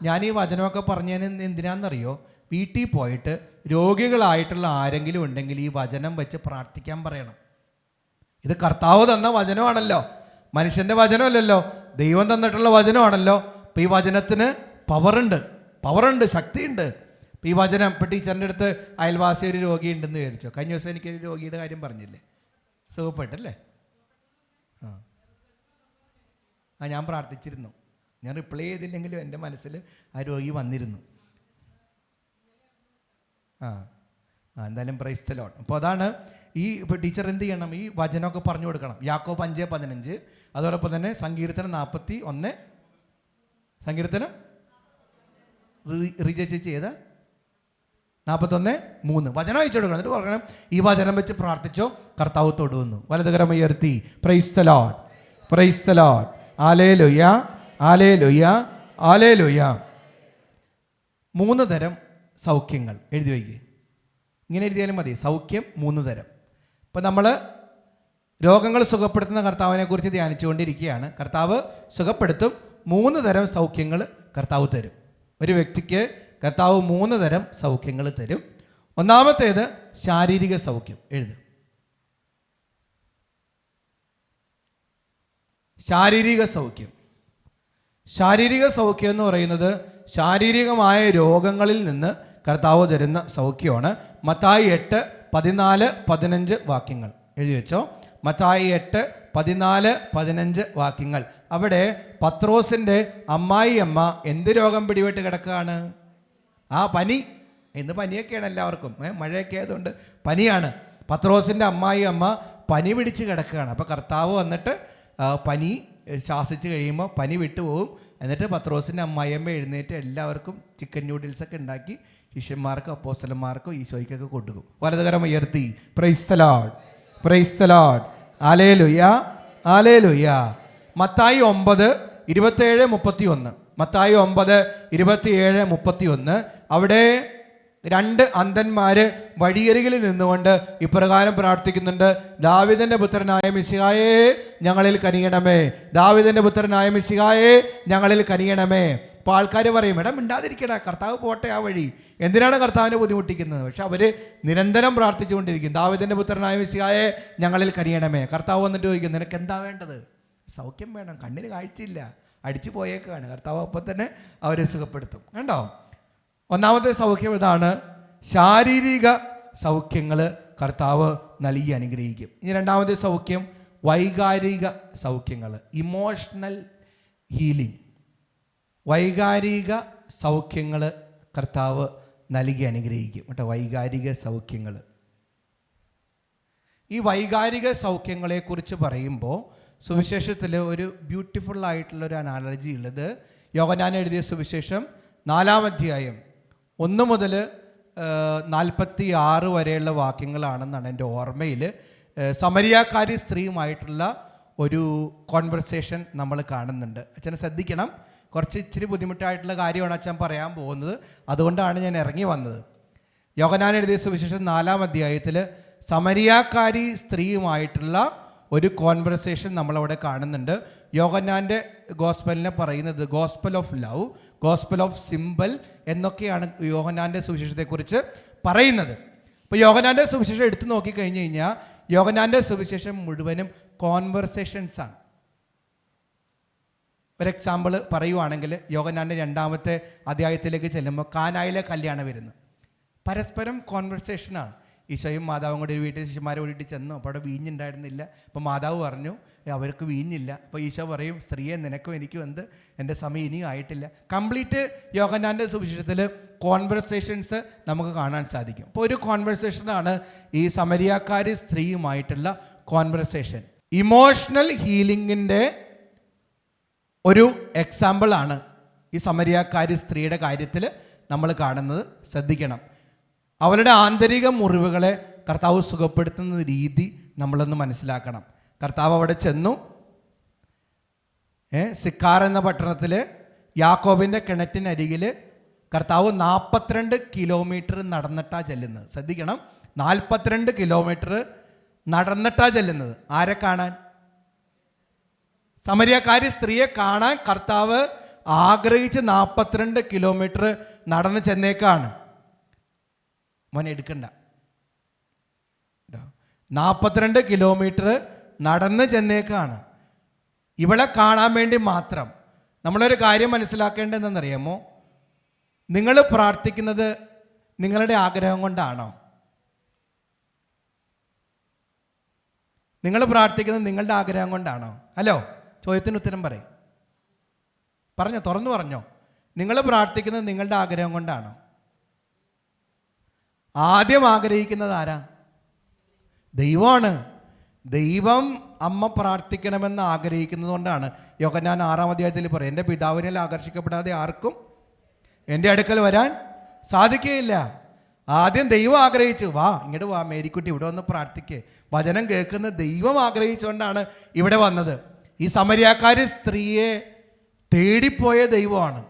ഞാൻ ഈ വചനമൊക്കെ പറഞ്ഞതിന് എന്തിനാണെന്നറിയോ? വീട്ടിൽ പോയിട്ട് രോഗികളായിട്ടുള്ള ആരെങ്കിലും ഉണ്ടെങ്കിൽ ഈ വചനം വെച്ച് പ്രാർത്ഥിക്കാൻ പറയണം. ഇത് കർത്താവ് തന്ന വചനമാണല്ലോ, മനുഷ്യൻ്റെ വചനമല്ലല്ലോ, ദൈവം തന്നിട്ടുള്ള വചനമാണല്ലോ. അപ്പോൾ ഈ വചനത്തിന് പവറുണ്ട്, ശക്തിയുണ്ട്. ഇപ്പോൾ ഈ വചനം, ഇപ്പോൾ ടീച്ചറിൻ്റെ അടുത്ത് അയൽവാസി ഒരു രോഗിയുണ്ടെന്ന് വിചാരിച്ചോ. കഴിഞ്ഞ ദിവസം എനിക്കൊരു രോഗിയുടെ കാര്യം പറഞ്ഞില്ലേ, സുഖപ്പെട്ടല്ലേ? ഞാൻ പ്രാർത്ഥിച്ചിരുന്നു. ഞാൻ റിപ്ലൈ ചെയ്തില്ലെങ്കിലും എൻ്റെ മനസ്സിൽ ആ രോഗി വന്നിരുന്നു. എന്തായാലും പ്രൈസ് ദി ലോർഡ്. അപ്പോൾ അതാണ് ഇപ്പോൾ ടീച്ചർ എന്ത് ചെയ്യണം? ഈ വചനമൊക്കെ പറഞ്ഞു കൊടുക്കണം. യാക്കോബ് 5:15, അതോടൊപ്പം തന്നെ സങ്കീർത്തനം 41, സങ്കീർത്തനം റിജ ചേച്ചി ചെയ്ത 41:3 വചനം അയച്ചു കൊടുക്കണം. എന്നിട്ട് പറയണം, ഈ വചനം വെച്ച് പ്രാർത്ഥിച്ചോ, കർത്താവ് തൊടുവന്നു. വലതുകരം ഉയർത്തി praise the Lord, praise the Lord, hallelujah, hallelujah, hallelujah. 3 തരം സൗഖ്യങ്ങൾ എഴുതി വയ്ക്കുക. ഇങ്ങനെ എഴുതിയാലും മതി. സൗഖ്യം 3 തരം. ഇപ്പം നമ്മൾ രോഗങ്ങൾ സുഖപ്പെടുത്തുന്ന കർത്താവിനെ കുറിച്ച് ധ്യാനിച്ചുകൊണ്ടിരിക്കുകയാണ്. കർത്താവ് സുഖപ്പെടുത്തും. 3 തരം സൗഖ്യങ്ങൾ കർത്താവ് തരും. ഒരു വ്യക്തിക്ക് കർത്താവ് 3 തരം സൗഖ്യങ്ങൾ തരും. ഒന്നാമത്തേത് ശാരീരിക സൗഖ്യം. എഴുതും. ശാരീരിക സൗഖ്യം. ശാരീരിക സൗഖ്യം എന്ന് പറയുന്നത് ശാരീരികമായ രോഗങ്ങളിൽ നിന്ന് കർത്താവ് തരുന്ന സൗഖ്യമാണ്. മത്തായി 8:14-15 വാക്യങ്ങൾ എഴുതി വെച്ചോ. മത്തായി 8:14-15 വാക്യങ്ങൾ. അവിടെ പത്രോസിൻ്റെ അമ്മായി അമ്മ എന്ത് രോഗം പിടിപെട്ട് കിടക്കുകയാണ്? പനി. ഇന്ന് പനിയൊക്കെയാണ് എല്ലാവർക്കും, മഴയൊക്കെ ആയതുകൊണ്ട് പനിയാണ്. പത്രോസിൻ്റെ അമ്മായി അമ്മ പനി പിടിച്ച് കിടക്കുകയാണ്. അപ്പോൾ കർത്താവ് വന്നിട്ട് പനി ശാസിച്ച് കഴിയുമ്പോൾ പനി വിട്ടുപോകും. എന്നിട്ട് പത്രോസിൻ്റെ അമ്മായിയമ്മ എഴുന്നേറ്റ് എല്ലാവർക്കും ചിക്കൻ നൂഡിൽസൊക്കെ ഉണ്ടാക്കി ശിഷ്യന്മാർക്കും അപ്പോസ്തലന്മാർക്കും ഈശോയ്ക്കൊക്കെ കൊടുക്കും. വലതുകരം ഉയർത്തി praise the Lord, praise the Lord, hallelujah, hallelujah. Mathai 9:27-31. Mathai 9:27-31. അവിടെ 2 അന്ധന്മാർ വഴിയരികിൽ നിന്നുകൊണ്ട് ഇപ്രകാരം പ്രാർത്ഥിക്കുന്നുണ്ട്: ദാവീദിന്റെ പുത്രനായ മിശിഹായേ ഞങ്ങളിൽ കനിയണമേ, ദാവീദിന്റെ പുത്രനായ മിശിഹായേ ഞങ്ങളിൽ കനിയണമേ. അപ്പോൾ ആൾക്കാർ പറയും, എടാ മിണ്ടാതിരിക്കടാ, കർത്താവ് പോട്ടെ ആ വഴി, എന്തിനാണ് കർത്താവിനെ ബുദ്ധിമുട്ടിക്കുന്നത്? പക്ഷെ അവർ നിരന്തരം പ്രാർത്ഥിച്ചുകൊണ്ടിരിക്കും, ദാവീദിന്റെ പുത്രനായ മിശിഹായേ ഞങ്ങളിൽ കനിയണമേ. കർത്താവ് വന്നിട്ട് ചോദിക്കും, നിനക്ക് എന്താ വേണ്ടത്? സൗഖ്യം വേണം, കണ്ണിന് കാഴ്ചയില്ല, അടിച്ചു പോയേക്കാണ്. കർത്താവ് അപ്പം തന്നെ അവരെ സുഖപ്പെടുത്തും. കണ്ടോ? ഒന്നാമത്തെ സൗഖ്യം ഇതാണ്, ശാരീരിക സൗഖ്യങ്ങൾ കർത്താവ് നൽകി അനുഗ്രഹിക്കും. ഇനി രണ്ടാമത്തെ സൗഖ്യം വൈകാരിക സൗഖ്യങ്ങൾ, ഇമോഷണൽ ഹീലിംഗ്. വൈകാരിക സൗഖ്യങ്ങൾ കർത്താവ് നൽകി അനുഗ്രഹിക്കും കേട്ടോ. വൈകാരിക സൗഖ്യങ്ങൾ. ഈ വൈകാരിക സൗഖ്യങ്ങളെക്കുറിച്ച് പറയുമ്പോൾ സുവിശേഷത്തിൽ ഒരു ബ്യൂട്ടിഫുൾ ആയിട്ടുള്ളൊരു അനാലജി ഉള്ളത്, യോഹന്നാൻ എഴുതിയ സുവിശേഷം 4-ാം അധ്യായം 1 മുതൽ 46 വരെയുള്ള വാക്യങ്ങളാണെന്നാണ് എൻ്റെ ഓർമ്മയിൽ. സമരിയാക്കാരി സ്ത്രീയുമായിട്ടുള്ള ഒരു കോൺവെർസേഷൻ നമ്മൾ കാണുന്നുണ്ട്. അച്ഛനെ ശ്രദ്ധിക്കണം, കുറച്ച് ഇച്ചിരി ബുദ്ധിമുട്ടായിട്ടുള്ള കാര്യമാണ് അച്ഛൻ പറയാൻ പോകുന്നത്. അതുകൊണ്ടാണ് ഞാൻ ഇറങ്ങി വന്നത്. യോഹന്നാൻ എഴുതിയ സുവിശേഷം 4-ാം അധ്യായത്തിൽ സമരിയാക്കാരി സ്ത്രീയുമായിട്ടുള്ള ഒരു കോൺവെർസേഷൻ നമ്മളവിടെ കാണുന്നുണ്ട്. യോഹന്നാൻ്റെ ഗോസ്പലിനെ പറയുന്നത് gospel of love, gospel of simple എന്നൊക്കെയാണ് യോഹന്നാൻ്റെ സുവിശേഷത്തെക്കുറിച്ച് പറയുന്നത്. ഇപ്പോൾ യോഹന്നാൻ്റെ സുവിശേഷം എടുത്തു നോക്കിക്കഴിഞ്ഞ് കഴിഞ്ഞാൽ യോഹന്നാൻ്റെ സുവിശേഷം മുഴുവനും കോൺവെർസേഷൻസാണ്. ഒരു എക്സാമ്പിൾ പറയുവാണെങ്കിൽ യോഹന്നാൻ്റെ 2-ാമത്തെ അധ്യായത്തിലേക്ക് ചെല്ലുമ്പോൾ കാനായിലെ കല്യാണം വരുന്നു. പരസ്പരം കോൺവെർസേഷനാണ്. ഈശോയും മാതാവും കൂടി ഒരു വീട്ടിൽ ശിഷ്യന്മാരെ കൂടിയിട്ട് ചെന്നു. അപ്പോൾ അവിടെ വീഞ്ഞുണ്ടായിരുന്നില്ല. അപ്പോൾ മാതാവ് പറഞ്ഞു അവർക്ക് വീഞ്ഞില്ല. അപ്പോൾ ഈശോ പറയും, സ്ത്രീയെ നിനക്കും എനിക്കും എന്ത്, എൻ്റെ സമയം ഇനിയും ആയിട്ടില്ല. കംപ്ലീറ്റ് യോഹന്നാൻ്റെ സുവിശേഷത്തിൽ കോൺവെർസേഷൻസ് നമുക്ക് കാണാൻ സാധിക്കും. അപ്പോൾ ഒരു കോൺവെർസേഷനാണ് ഈ സമരിയാക്കാരി സ്ത്രീയുമായിട്ടുള്ള കോൺവെർസേഷൻ. ഇമോഷണൽ ഹീലിങ്ങിൻ്റെ ഒരു എക്സാമ്പിളാണ് ഈ സമരിയാക്കാരി സ്ത്രീയുടെ കാര്യത്തിൽ നമ്മൾ കാണുന്നത്. ശ്രദ്ധിക്കണം. അവരുടെ ആന്തരിക മുറിവുകളെ കർത്താവ് സുഖപ്പെടുത്തുന്ന രീതി നമ്മളൊന്ന് മനസ്സിലാക്കണം. കർത്താവ് അവിടെ ചെന്നു. സിക്കാർ എന്ന പട്ടണത്തിൽ യാക്കോബിൻ്റെ കിണറ്റിനരികിൽ കർത്താവ് 42 കിലോമീറ്റർ നടന്നിട്ടാണ് ചെല്ലുന്നത്. ശ്രദ്ധിക്കണം, 42 കിലോമീറ്റർ നടന്നിട്ടാണ് ചെല്ലുന്നത്. ആരെ കാണാൻ? സമരിയാക്കാരി സ്ത്രീയെ കാണാൻ കർത്താവ് ആഗ്രഹിച്ച് 42 കിലോമീറ്റർ നടന്ന് ചെന്നേക്കാണ്. മോനെ എടുക്കണ്ട. 42 കിലോമീറ്റർ നടന്ന് ചെന്നേക്കാണ് ഇവളെ കാണാൻ വേണ്ടി മാത്രം. നമ്മളൊരു കാര്യം മനസ്സിലാക്കേണ്ടതെന്നറിയാമോ? നിങ്ങൾ പ്രാർത്ഥിക്കുന്നത് നിങ്ങളുടെ ആഗ്രഹം കൊണ്ടാണോ? നിങ്ങൾ പ്രാർത്ഥിക്കുന്നത് നിങ്ങളുടെ ആഗ്രഹം കൊണ്ടാണോ? ഹലോ, ചോദ്യത്തിന് ഉത്തരം പറയും. പറഞ്ഞോ, തുറന്നു പറഞ്ഞോ. നിങ്ങൾ പ്രാർത്ഥിക്കുന്നത് നിങ്ങളുടെ ആഗ്രഹം കൊണ്ടാണോ? ആദ്യം ആഗ്രഹിക്കുന്നത് ആരാ? ദൈവമാണ്. ദൈവം അമ്മ പ്രാർത്ഥിക്കണമെന്ന് ആഗ്രഹിക്കുന്നത് കൊണ്ടാണ് യോഹന്നാൻ 6-ാം അധ്യായത്തിൽ പറയും, എൻ്റെ പിതാവിനാൽ ആകർഷിക്കപ്പെടാതെ ആർക്കും എൻ്റെ അടുക്കൽ വരാൻ സാധിക്കുകയില്ല. ആദ്യം ദൈവം ആഗ്രഹിച്ചു, വാ ഇങ്ങോട്ട് വാ മേരിക്കുട്ടി, ഇവിടെ വന്ന് പ്രാർത്ഥിക്കേ. വചനം കേൾക്കുന്ന ദൈവം ആഗ്രഹിച്ചുകൊണ്ടാണ് ഇവിടെ വന്നത്. ഈ സമരിയാക്കാരി സ്ത്രീയെ തേടിപ്പോയ ദൈവമാണ്.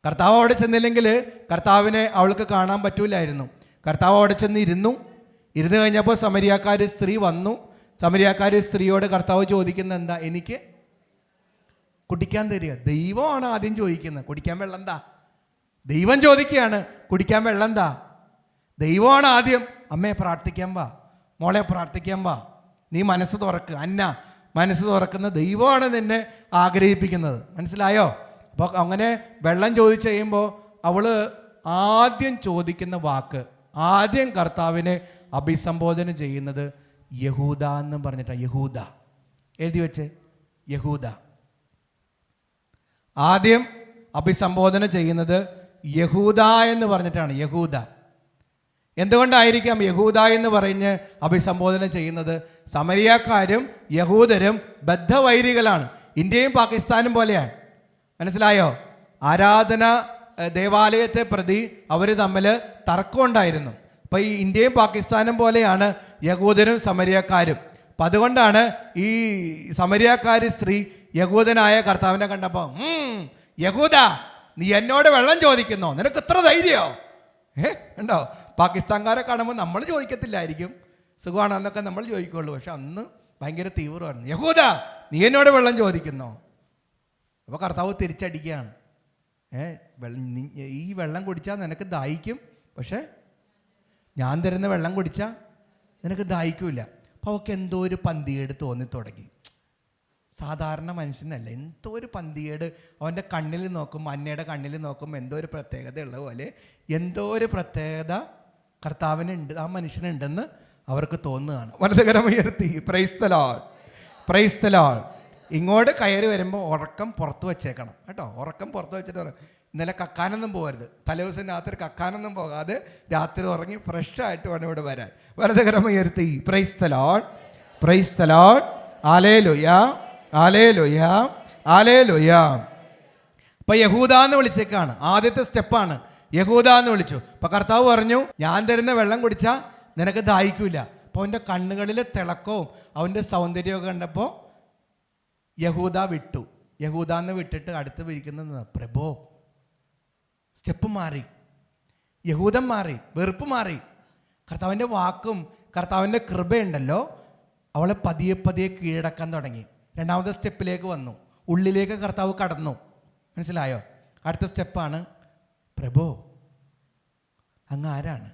കർത്താവ് അവിടെ ചെന്നില്ലെങ്കിൽ കർത്താവിനെ അവൾക്ക് കാണാൻ പറ്റൂലായിരുന്നു. കർത്താവ് അവിടെ ചെന്ന് ഇരുന്നു കഴിഞ്ഞപ്പോൾ സമരിയാക്കാരി സ്ത്രീ വന്നു. സമരിയാക്കാരി സ്ത്രീയോട് കർത്താവ് ചോദിക്കുന്നത് എന്താ? എനിക്ക് കുടിക്കാൻ തരിക. ദൈവമാണ് ആദ്യം ചോദിക്കുന്നത്, കുടിക്കാൻ വെള്ളം എന്താ? ദൈവം ചോദിക്കുകയാണ്, കുടിക്കാൻ വെള്ളം എന്താ? ദൈവമാണ് ആദ്യം, അമ്മയെ പ്രാർത്ഥിക്കാൻ വാ, മോളെ പ്രാർത്ഥിക്കാൻ വാ, നീ മനസ്സ് തുറക്ക്. അന്ന മനസ്സ് തുറക്കുന്ന ദൈവമാണ് നിന്നെ ആഗ്രഹിപ്പിക്കുന്നത്. മനസ്സിലായോ? അപ്പോൾ അങ്ങനെ വെള്ളം ചോദിച്ചു കഴിയുമ്പോൾ അവൾ ആദ്യം ചോദിക്കുന്ന വാക്ക്, ആദ്യം കർത്താവിനെ അഭിസംബോധന ചെയ്യുന്നത് യഹൂദ എന്ന് പറഞ്ഞിട്ടാണ്. യഹൂദ എഴുതി വെച്ച്, യഹൂദ. ആദ്യം അഭിസംബോധന ചെയ്യുന്നത് യഹൂദ എന്ന് പറഞ്ഞിട്ടാണ്. യഹൂദ. എന്തുകൊണ്ടായിരിക്കാം യഹൂദ എന്ന് പറഞ്ഞ് അഭിസംബോധന ചെയ്യുന്നത്? സമരിയാക്കാരും യഹൂദരും ബദ്ധവൈരികളാണ്. ഇന്ത്യയും പാകിസ്ഥാനും പോലെയാണ്. മനസ്സിലായോ? ആരാധന ദേവാലയത്തെ പ്രതി അവർ തമ്മിൽ തർക്കമുണ്ടായിരുന്നു. അപ്പോൾ ഈ ഇന്ത്യയും പാകിസ്ഥാനും പോലെയാണ് യഹൂദരും സമരിയാക്കാരും. അപ്പം അതുകൊണ്ടാണ് ഈ സമരിയാക്കാരി സ്ത്രീ യഹൂദനായ കർത്താവിനെ കണ്ടപ്പോൾ, യഹൂദ നീ എന്നോട് വെള്ളം ചോദിക്കുന്നോ? നിനക്ക് ഇത്ര ധൈര്യമോ? ഉണ്ടോ? പാകിസ്ഥാൻകാരെ കാണുമ്പോൾ നമ്മൾ ചോദിക്കത്തില്ലായിരിക്കും, സുഖമാണെന്നൊക്കെ നമ്മൾ ചോദിക്കുള്ളൂ. പക്ഷെ അന്ന് ഭയങ്കര തീവ്രമാണ്. യഹൂദ നീ എന്നോട് വെള്ളം ചോദിക്കുന്നോ? അപ്പോൾ കർത്താവ് തിരിച്ചടിക്കുകയാണ്. ഈ വെള്ളം കുടിച്ചാൽ നിനക്ക് ദാഹിക്കും, പക്ഷെ ഞാൻ തരുന്ന വെള്ളം കുടിച്ചാൽ നിനക്ക് ദാഹിക്കില്ല. അപ്പോൾ അവൾക്ക് എന്തോ ഒരു പന്തികേട് തോന്നി തുടങ്ങി. സാധാരണ മനുഷ്യനല്ല, എന്തോ ഒരു പന്തികേട് അവൻ്റെ കണ്ണിൽ നോക്കുമ്പോൾ, അന്നയുടെ കണ്ണിൽ നോക്കുമ്പോൾ എന്തോ ഒരു പ്രത്യേകത ഉള്ള പോലെ എന്തോ ഒരു പ്രത്യേകത കർത്താവിനുണ്ട്, ആ മനുഷ്യനുണ്ടെന്ന് അവർക്ക് തോന്നുകയാണ്. വലതുകരം ഉയർത്തി praise the Lord, praise the Lord. ഇങ്ങോട്ട് കയറി വരുമ്പോൾ ഉറക്കം പുറത്ത് വെച്ചേക്കണം കേട്ടോ. ഉറക്കം പുറത്ത് വെച്ചിട്ട് ഇന്നലെ കക്കാനൊന്നും പോകരുത്. തലേദിവസം രാത്രി കക്കാനൊന്നും പോകാതെ രാത്രി ഉറങ്ങി ഫ്രഷായിട്ട് വേണം ഇവിടെ വരാൻ. വലതുകരം ഉയർത്തി praise the Lord, praise the Lord. Hallelujah, hallelujah, hallelujah. അപ്പം യഹൂദ എന്ന് വിളിച്ചേക്കാണ്. ആദ്യത്തെ സ്റ്റെപ്പാണ് യഹൂദ എന്ന് വിളിച്ചു. അപ്പം കർത്താവ് പറഞ്ഞു, ഞാൻ തരുന്ന വെള്ളം കുടിച്ചാൽ നിനക്ക് ദാഹിക്കില്ല. അപ്പോൾ അവൻ്റെ കണ്ണുകളിലെ തിളക്കവും അവൻ്റെ സൗന്ദര്യമൊക്കെ കണ്ടപ്പോൾ യഹൂദ വിട്ടു. യഹൂദാന്ന് വിട്ടിട്ട് അടുത്ത് വിളിക്കുന്നത് പ്രഭോ. സ്റ്റെപ്പ് മാറി, യഹൂദൻ മാറി, വെറുപ്പ് മാറി. കർത്താവിൻ്റെ വാക്കും കർത്താവിൻ്റെ കൃപയുണ്ടല്ലോ, അവളെ പതിയെ പതിയെ കീഴടക്കാൻ തുടങ്ങി. രണ്ടാമത്തെ സ്റ്റെപ്പിലേക്ക് വന്നു, ഉള്ളിലേക്ക് കർത്താവ് കടന്നു. മനസ്സിലായോ? അടുത്ത സ്റ്റെപ്പാണ് പ്രഭു, അങ്ങ് ആരാണ്?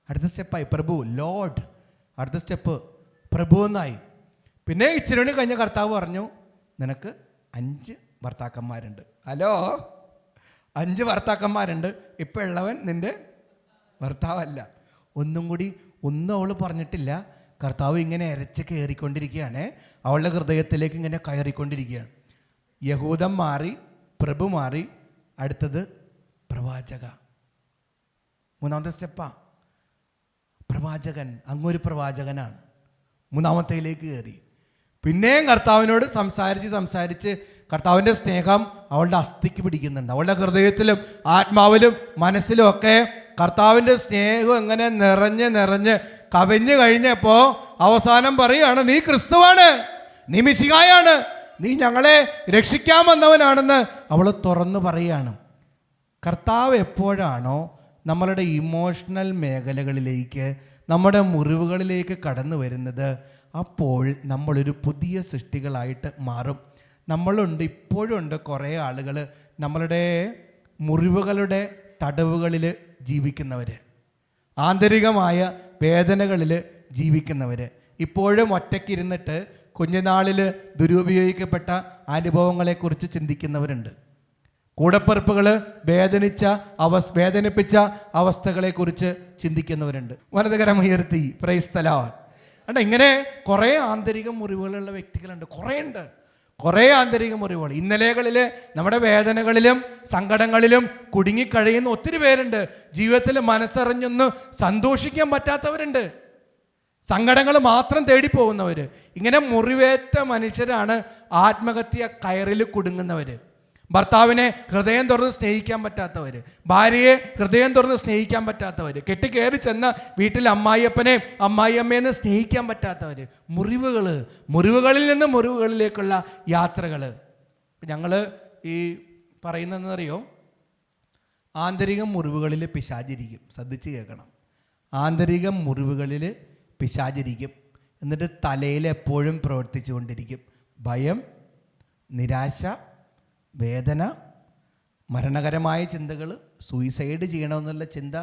അടുത്ത സ്റ്റെപ്പായി പ്രഭു, ലോർഡ്. അടുത്ത സ്റ്റെപ്പ് പ്രഭു എന്നായി. പിന്നെ ഇച്ചിരി കഴിഞ്ഞ കർത്താവ് പറഞ്ഞു, നിനക്ക് 5 ഭർത്താക്കന്മാരുണ്ട്. ഹലോ, 5 ഭർത്താക്കന്മാരുണ്ട്. ഇപ്പം ഉള്ളവൻ നിൻ്റെ ഭർത്താവല്ല. ഒന്നും അവൾ പറഞ്ഞിട്ടില്ല. കർത്താവ് ഇങ്ങനെ ഇരച്ച് കയറിക്കൊണ്ടിരിക്കുകയാണ്. അവളുടെ ഹൃദയത്തിലേക്ക് ഇങ്ങനെ കയറിക്കൊണ്ടിരിക്കുകയാണ്. യഹൂദൻ മാറി, പ്രഭു മാറി, അടുത്തത് പ്രവാചക. 3ാമത്തെ സ്റ്റെപ്പാ പ്രവാചകൻ. അങ്ങൊരു പ്രവാചകനാണ്. 3ാമത്തേലേക്ക് കയറി. പിന്നെയും കർത്താവിനോട് സംസാരിച്ച് കർത്താവിൻ്റെ സ്നേഹം അവളുടെ അസ്ഥിക്ക് പിടിക്കുന്നുണ്ട്. അവളുടെ ഹൃദയത്തിലും ആത്മാവിലും മനസ്സിലും ഒക്കെ കർത്താവിൻ്റെ സ്നേഹം എങ്ങനെ നിറഞ്ഞ് കവിഞ്ഞു കഴിഞ്ഞപ്പോൾ അവസാനം പറയുകയാണ്, നീ ക്രിസ്തുവാണ്, നീ മിശിഹായാണ്, നീ ഞങ്ങളെ രക്ഷിക്കാൻ വന്നവനാണെന്ന് അവൾ തുറന്നു പറയുകയാണ്. കർത്താവ് എപ്പോഴാണോ നമ്മളുടെ ഇമോഷണൽ മേഖലകളിലേക്ക്, നമ്മുടെ മുറിവുകളിലേക്ക് കടന്നു വരുന്നത്, അപ്പോൾ നമ്മളൊരു പുതിയ സൃഷ്ടികളായിട്ട് മാറും. ഇപ്പോഴും ഉണ്ട് കുറേ ആളുകൾ നമ്മളുടെ മുറിവുകളുടെ തടവുകളിൽ ജീവിക്കുന്നവർ, ആന്തരികമായ വേദനകളിൽ ജീവിക്കുന്നവർ, ഇപ്പോഴും ഒറ്റയ്ക്കിരുന്നിട്ട് കുഞ്ഞുനാളിൽ ദുരുപയോഗിക്കപ്പെട്ട അനുഭവങ്ങളെക്കുറിച്ച് ചിന്തിക്കുന്നവരുണ്ട്. കൂടപ്പിറപ്പുകൾ വേദനിപ്പിച്ച അവസ്ഥകളെക്കുറിച്ച് ചിന്തിക്കുന്നവരുണ്ട്. വലതുകരം ഉയർത്തി പ്രൈസ് ദി ലോർഡ്. അല്ല, ഇങ്ങനെ കുറേ ആന്തരിക മുറിവുകളുള്ള വ്യക്തികളുണ്ട്. കുറേ ആന്തരിക മുറിവുകൾ. ഇന്നലെകളിൽ നമ്മുടെ വേദനകളിലും സങ്കടങ്ങളിലും കുടുങ്ങിക്കഴിയുന്ന ഒത്തിരി പേരുണ്ട്. ജീവിതത്തിൽ മനസ്സറിഞ്ഞൊന്ന് സന്തോഷിക്കാൻ പറ്റാത്തവരുണ്ട്. സങ്കടങ്ങൾ മാത്രം തേടിപ്പോകുന്നവർ. ഇങ്ങനെ മുറിവേറ്റ മനുഷ്യരാണ് ആത്മഹത്യ കയറിൽ കുടുങ്ങുന്നവർ. ഭർത്താവിനെ ഹൃദയം തുറന്ന് സ്നേഹിക്കാൻ പറ്റാത്തവർ, ഭാര്യയെ ഹൃദയം തുറന്ന് സ്നേഹിക്കാൻ പറ്റാത്തവർ, കെട്ടിക്കയറി ചെന്ന വീട്ടിൽ അമ്മായിയപ്പനെ അമ്മായിയമ്മയെന്ന് സ്നേഹിക്കാൻ പറ്റാത്തവർ. മുറിവുകളിൽ നിന്ന് മുറിവുകളിലേക്കുള്ള യാത്രകൾ. ഞങ്ങൾ ഈ പറയുന്നതെന്നറിയോ, ആന്തരിക മുറിവുകളിൽ പിശാചിരിക്കും. ശ്രദ്ധിച്ച് കേൾക്കണം. ആന്തരിക മുറിവുകളിൽ പിശാചിരിക്കും. എന്നിട്ട് തലയിൽ എപ്പോഴും പ്രവർത്തിച്ചു കൊണ്ടിരിക്കും. ഭയം, നിരാശ, വേദന, മരണകരമായ ചിന്തകൾ, സൂയിസൈഡ് ചെയ്യണമെന്നുള്ള ചിന്ത,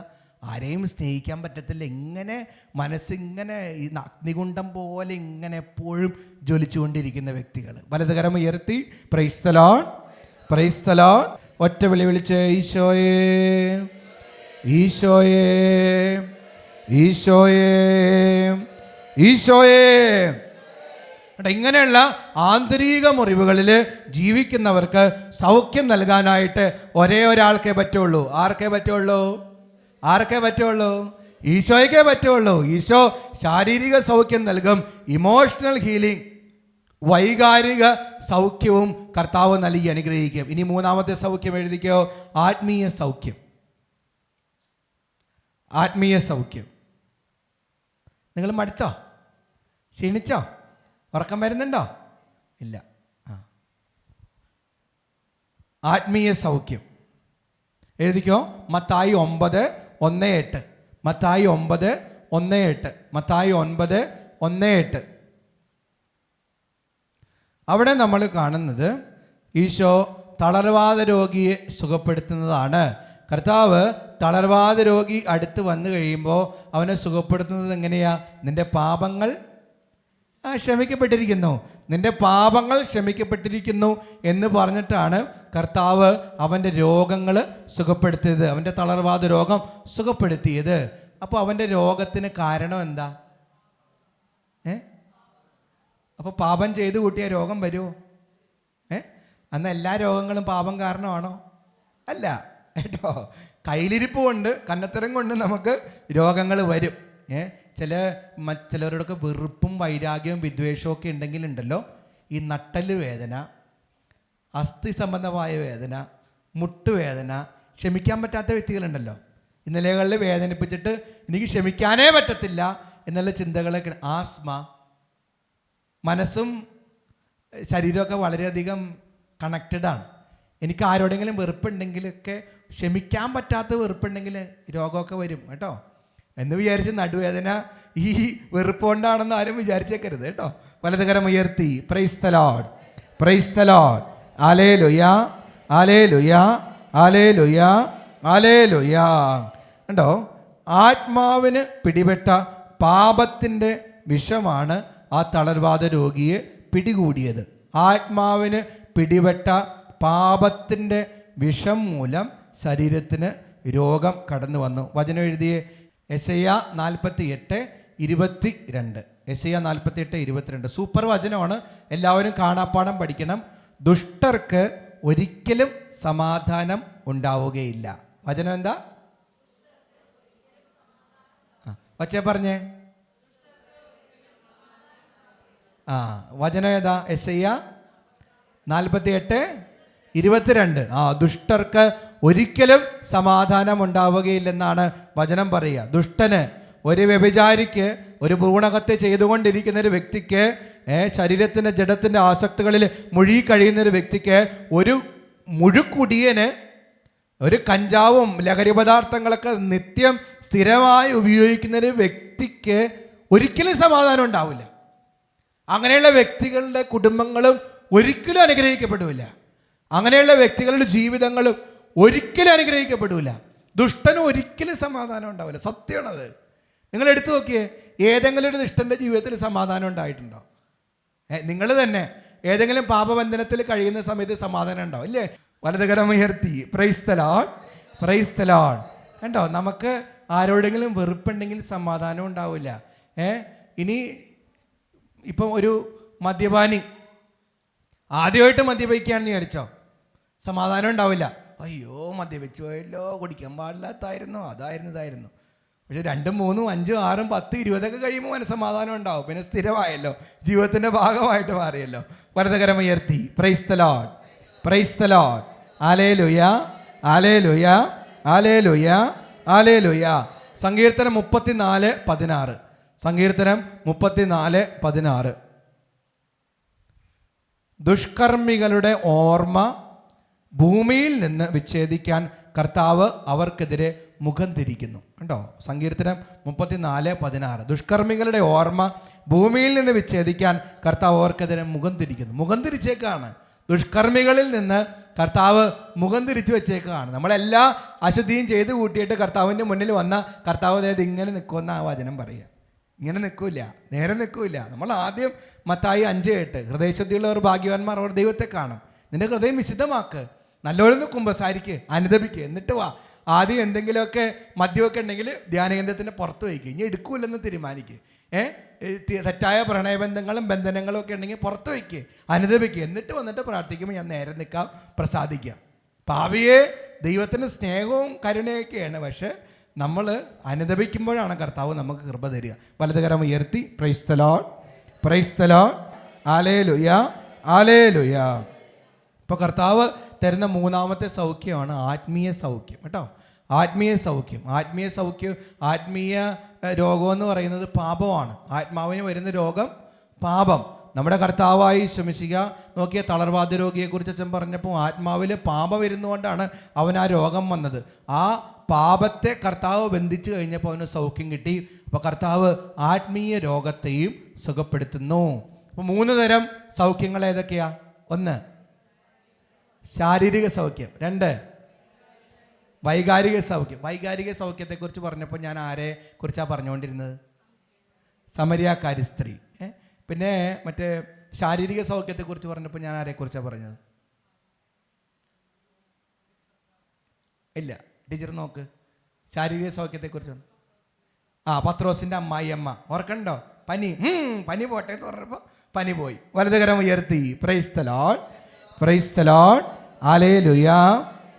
ആരെയും സ്നേഹിക്കാൻ പറ്റത്തില്ല. ഇങ്ങനെ മനസ്സിങ്ങനെ ഈ അഗ്നികുണ്ഡം പോലെ ഇങ്ങനെ എപ്പോഴും ജ്വലിച്ചുകൊണ്ടിരിക്കുന്ന വ്യക്തികൾ. വലതുകരം ഉയർത്തി praise the Lord, praise the Lord. ഒറ്റ വിളി വിളിച്ച് ഈശോയേ, ഈശോയേ, ഈശോയേ, ഈശോയേ. ഇങ്ങനെയുള്ള ആന്തരിക മുറിവുകളിൽ ജീവിക്കുന്നവർക്ക് സൗഖ്യം നൽകാനായിട്ട് ഒരേ ഒരാൾക്കേ പറ്റുള്ളൂ. ആർക്കേ പറ്റുള്ളൂ? ഈശോയ്ക്കേ പറ്റുള്ളൂ. ഈശോ ശാരീരിക സൗഖ്യം നൽകും, ഇമോഷണൽ ഹീലിംഗ്, വൈകാരിക സൗഖ്യവും കർത്താവ് നൽകി അനുഗ്രഹിക്കും. ഇനി 3ാമത്തെ സൗഖ്യം എഴുതിക്കോ, ആത്മീയ സൗഖ്യം. നിങ്ങൾ മടുത്തോ? ക്ഷീണിച്ചോ? ഉറക്കം വരുന്നുണ്ടോ? ഇല്ല. ആത്മീയ സൗഖ്യം എഴുതിക്കോ. മത്തായി 9:1-8. മത്തായി 9:1-8. അവിടെ നമ്മൾ കാണുന്നത് ഈശോ തളർവാദ രോഗിയെ സുഖപ്പെടുത്തുന്നതാണ്. കർത്താവ് തളർവാദ രോഗി അടുത്ത് വന്നു കഴിയുമ്പോൾ അവനെ സുഖപ്പെടുത്തുന്നത് എങ്ങനെയാ? നിന്റെ പാപങ്ങൾ ക്ഷമിക്കപ്പെട്ടിരിക്കുന്നു, നിന്റെ പാപങ്ങൾ ക്ഷമിക്കപ്പെട്ടിരിക്കുന്നു എന്ന് പറഞ്ഞിട്ടാണ് കർത്താവ് അവൻ്റെ രോഗങ്ങൾ സുഖപ്പെടുത്തിയത്, അവൻ്റെ തളർവാദ രോഗം സുഖപ്പെടുത്തിയത്. അപ്പോൾ അവൻ്റെ രോഗത്തിന് കാരണം എന്താ? അപ്പോൾ പാപം ചെയ്തു കൂട്ടിയ രോഗം വരുമോ? അന്ന് എല്ലാ രോഗങ്ങളും പാപം കാരണമാണോ? അല്ല കേട്ടോ. കയ്യിലിരിപ്പ് കൊണ്ട്, കന്നത്തരം കൊണ്ട് നമുക്ക് രോഗങ്ങൾ വരും. ചിലരോടൊക്കെ വെറുപ്പും വൈരാഗ്യവും വിദ്വേഷവും ഒക്കെ ഉണ്ടെങ്കിലുണ്ടല്ലോ, ഈ നട്ടല് വേദന, അസ്ഥി സംബന്ധമായ വേദന, മുട്ടുവേദന, ക്ഷമിക്കാൻ പറ്റാത്ത വ്യക്തികളുണ്ടല്ലോ. ഇന്നലെകളിൽ വേദനിപ്പിച്ചിട്ട് എനിക്ക് ക്ഷമിക്കാനേ പറ്റത്തില്ല എന്നുള്ള ചിന്തകളൊക്കെ, ആസ്മ, മനസ്സും ശരീരമൊക്കെ വളരെയധികം കണക്റ്റഡ് ആണ്. എനിക്ക് ആരോടെങ്കിലും വെറുപ്പുണ്ടെങ്കിലൊക്കെ, ക്ഷമിക്കാൻ പറ്റാത്ത വെറുപ്പുണ്ടെങ്കിൽ രോഗമൊക്കെ വരും കേട്ടോ. എന്ന് വിചാരിച്ച് നടുവേദന ഈ വെറുപ്പ് കൊണ്ടാണെന്ന് ആരും വിചാരിച്ചേക്കരുത് കേട്ടോ. വലതുകരം ഉയർത്തി praise the Lord, praise the Lord, hallelujah, hallelujah, hallelujah, hallelujah. കണ്ടോ, ആത്മാവിന് പിടിപെട്ട പാപത്തിൻ്റെ വിഷമാണ് ആ തളർവാദ രോഗിയെ പിടികൂടിയത്. ആത്മാവിന് പിടിപെട്ട പാപത്തിൻ്റെ വിഷം മൂലം ശരീരത്തിന് രോഗം കടന്നു വന്നു. വചനം എഴുതിയ യെശയ്യാ 48:22. യെശയ്യാ 48:22 സൂപ്പർ വചനമാണ്. എല്ലാവരും കാണാപ്പാഠം പഠിക്കണം. ദുഷ്ടർക്ക് ഒരിക്കലും സമാധാനം ഉണ്ടാവുകയില്ല. വചനം എന്താ? ഒച്ചേ പറഞ്ഞേ. വചനം ഏതാ? യെശയ്യാ 48:22. ദുഷ്ടർക്ക് ഒരിക്കലും സമാധാനം ഉണ്ടാവുകയില്ലെന്നാണ് വചനം പറയുക. ദുഷ്ടന്, ഒരു വ്യഭിചാരിക്ക്, ഒരു ഭ്രൂണഹത്യ ചെയ്തുകൊണ്ടിരിക്കുന്ന ഒരു വ്യക്തിക്ക്, ശരീരത്തിൻ്റെ ജഡത്തിൻ്റെ ആസക്തികളിൽ മുഴുകി കഴിയുന്ന ഒരു വ്യക്തിക്ക്, ഒരു മുഴുക്കുടിയന്, ഒരു കഞ്ചാവും ലഹരി പദാർത്ഥങ്ങളൊക്കെ നിത്യം സ്ഥിരമായി ഉപയോഗിക്കുന്ന ഒരു വ്യക്തിക്ക് ഒരിക്കലും സമാധാനം ഉണ്ടാവില്ല. അങ്ങനെയുള്ള വ്യക്തികളുടെ കുടുംബങ്ങളും ഒരിക്കലും അനുഗ്രഹിക്കപ്പെടില്ല. അങ്ങനെയുള്ള വ്യക്തികളുടെ ജീവിതങ്ങളും ഒരിക്കലും അനുഗ്രഹിക്കപ്പെടില്ല. ദുഷ്ടന് ഒരിക്കലും സമാധാനം ഉണ്ടാവില്ല. സത്യമാണത്. നിങ്ങൾ എടുത്തു നോക്കിയേ, ഏതെങ്കിലും ഒരു ദുഷ്ടൻ്റെ ജീവിതത്തിൽ സമാധാനം ഉണ്ടായിട്ടുണ്ടോ? നിങ്ങൾ തന്നെ ഏതെങ്കിലും പാപബന്ധനത്തിൽ കഴിയുന്ന സമയത്ത് സമാധാനം ഉണ്ടാവും ഇല്ലേ? വലതുകരം ഉയർത്തി praise the Lord, praise the Lord. കണ്ടോ, നമുക്ക് ആരോടെങ്കിലും വെറുപ്പുണ്ടെങ്കിൽ സമാധാനം ഉണ്ടാവില്ല. ഇനി ഇപ്പം ഒരു മദ്യപാനി ആദ്യമായിട്ട് മദ്യപിക്കുകയാണെന്ന് വിചാരിച്ചോ, സമാധാനം ഉണ്ടാവില്ല. അയ്യോ മദ്യപിച്ചു പോയല്ലോ, കുടിക്കാൻ പാടില്ലാത്തായിരുന്നു, അതായിരുന്നു ഇതായിരുന്നു. പക്ഷെ 2, 3, 5, 6, 10, 20 കഴിയുമ്പോൾ മനസ്സമാധാനം ഉണ്ടാവും. പിന്നെ സ്ഥിരമായല്ലോ, ജീവിതത്തിൻ്റെ ഭാഗമായിട്ട് മാറിയല്ലോ. വലതുകരം ഉയർത്തി praise the Lord, praise the Lord, hallelujah, hallelujah, hallelujah, hallelujah. സങ്കീർത്തനം 34:16. സങ്കീർത്തനം 34:16. ദുഷ്കർമ്മികളുടെ ഓർമ്മ ഭൂമിയിൽ നിന്ന് വിച്ഛേദിക്കാൻ കർത്താവ് അവർക്കെതിരെ മുഖം തിരിക്കുന്നു. കണ്ടോ, സങ്കീർത്തനം 34:16. ദുഷ്കർമ്മികളുടെ ഓർമ്മ ഭൂമിയിൽ നിന്ന് വിച്ഛേദിക്കാൻ കർത്താവ് അവർക്കെതിരെ മുഖം തിരിക്കുന്നു. മുഖം തിരിച്ചേക്കാണ്. ദുഷ്കർമ്മികളിൽ നിന്ന് കർത്താവ് മുഖം തിരിച്ചു വെച്ചേക്കാണ്. നമ്മളെല്ലാ അശുദ്ധിയും ചെയ്ത് കൂട്ടിയിട്ട് കർത്താവിൻ്റെ മുന്നിൽ വന്ന കർത്താവ് അതായത് ഇങ്ങനെ നിൽക്കുമെന്ന് ആ വചനം പറയുക. ഇങ്ങനെ നിൽക്കില്ല, നേരെ നിൽക്കില്ല. നമ്മൾ ആദ്യം മത്തായി 5:8 ഹൃദയശുദ്ധിയുള്ളവർ ഭാഗ്യവാന്മാർ, അവർ ദൈവത്തെ കാണും. നിന്റെ ഹൃദയം വിശുദ്ധമാക്ക്, നല്ലോണം കുമ്പസാരിക്ക്, അനുദപിക്കുക, എന്നിട്ട് വാ. ആദ്യം എന്തെങ്കിലുമൊക്കെ മദ്യമൊക്കെ ഉണ്ടെങ്കിൽ ധ്യാനകേന്ദ്രത്തിൻ്റെ പുറത്ത് വയ്ക്കുക. ഇനി എടുക്കൂലെന്ന് തീരുമാനിക്കുക. തെറ്റായ പ്രണയബന്ധങ്ങളും ബന്ധനങ്ങളും ഒക്കെ ഉണ്ടെങ്കിൽ പുറത്ത് വയ്ക്കുക, അനുദപിക്കുക, എന്നിട്ട് വന്നിട്ട് പ്രാർത്ഥിക്കുമ്പോൾ ഞാൻ നേരെ നിൽക്കാം, പ്രസാദിക്കാം. പാപിയെ ദൈവത്തിന് സ്നേഹവും കരുണയൊക്കെയാണ്, പക്ഷെ നമ്മൾ അനുദപിക്കുമ്പോഴാണ് കർത്താവ് നമുക്ക് കൃപ തരിക. വലതുകരം ഉയർത്തി praise the Lord, praise the Lord, hallelujah, hallelujah. ഇപ്പോൾ കർത്താവ് തരുന്ന മൂന്നാമത്തെ സൗഖ്യമാണ് ആത്മീയ സൗഖ്യം കേട്ടോ. ആത്മീയ സൗഖ്യം, ആത്മീയ സൗഖ്യം. ആത്മീയ രോഗമെന്ന് പറയുന്നത് പാപമാണ്. ആത്മാവിന് വരുന്ന രോഗം പാപം. നമ്മുടെ കർത്താവായി ശ്രമിക്കുക. നോക്കിയ തളർവാദ രോഗിയെക്കുറിച്ച് അച്ഛൻ പറഞ്ഞപ്പോൾ ആത്മാവിൽ പാപം വരുന്നതുകൊണ്ടാണ് അവൻ ആ രോഗം വന്നത്. ആ പാപത്തെ കർത്താവ് ബന്ധിച്ചു കഴിഞ്ഞപ്പോൾ അവന് സൗഖ്യം കിട്ടി. അപ്പോൾ കർത്താവ് ആത്മീയ രോഗത്തെയും സുഖപ്പെടുത്തുന്നു. അപ്പോൾ 3 തരം സൗഖ്യങ്ങൾ ഏതൊക്കെയാ? 1 ശാരീരിക സൗഖ്യം, 2 വൈകാരിക സൗഖ്യം. വൈകാരിക സൗഖ്യത്തെക്കുറിച്ച് പറഞ്ഞപ്പോൾ ഞാൻ ആരെ കുറിച്ചാണ് പറഞ്ഞുകൊണ്ടിരുന്നത്? സമരിയാക്കാരി സ്ത്രീ. പിന്നെ മറ്റേ ശാരീരിക സൗഖ്യത്തെക്കുറിച്ച് പറഞ്ഞപ്പോൾ ഞാൻ ആരെക്കുറിച്ചാണ് പറഞ്ഞത്? ഇല്ല, ടീച്ചർ നോക്ക്. ശാരീരിക സൗഖ്യത്തെക്കുറിച്ച് പത്രോസിൻ്റെ അമ്മായിയമ്മ ഓർക്കണ്ടോ? പനി പോട്ടെ എന്ന് പറഞ്ഞപ്പോൾ പനി പോയി. വലതുകരം ഉയർത്തി praise the Lord, praise the Lord, hallelujah,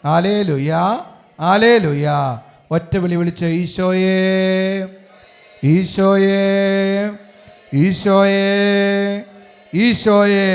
hallelujah, hallelujah. ഒറ്റ വിളി വിളിച്ച് ഈശോയേ, ഈശോയേ, ഈശോയേ, ഈശോയേ.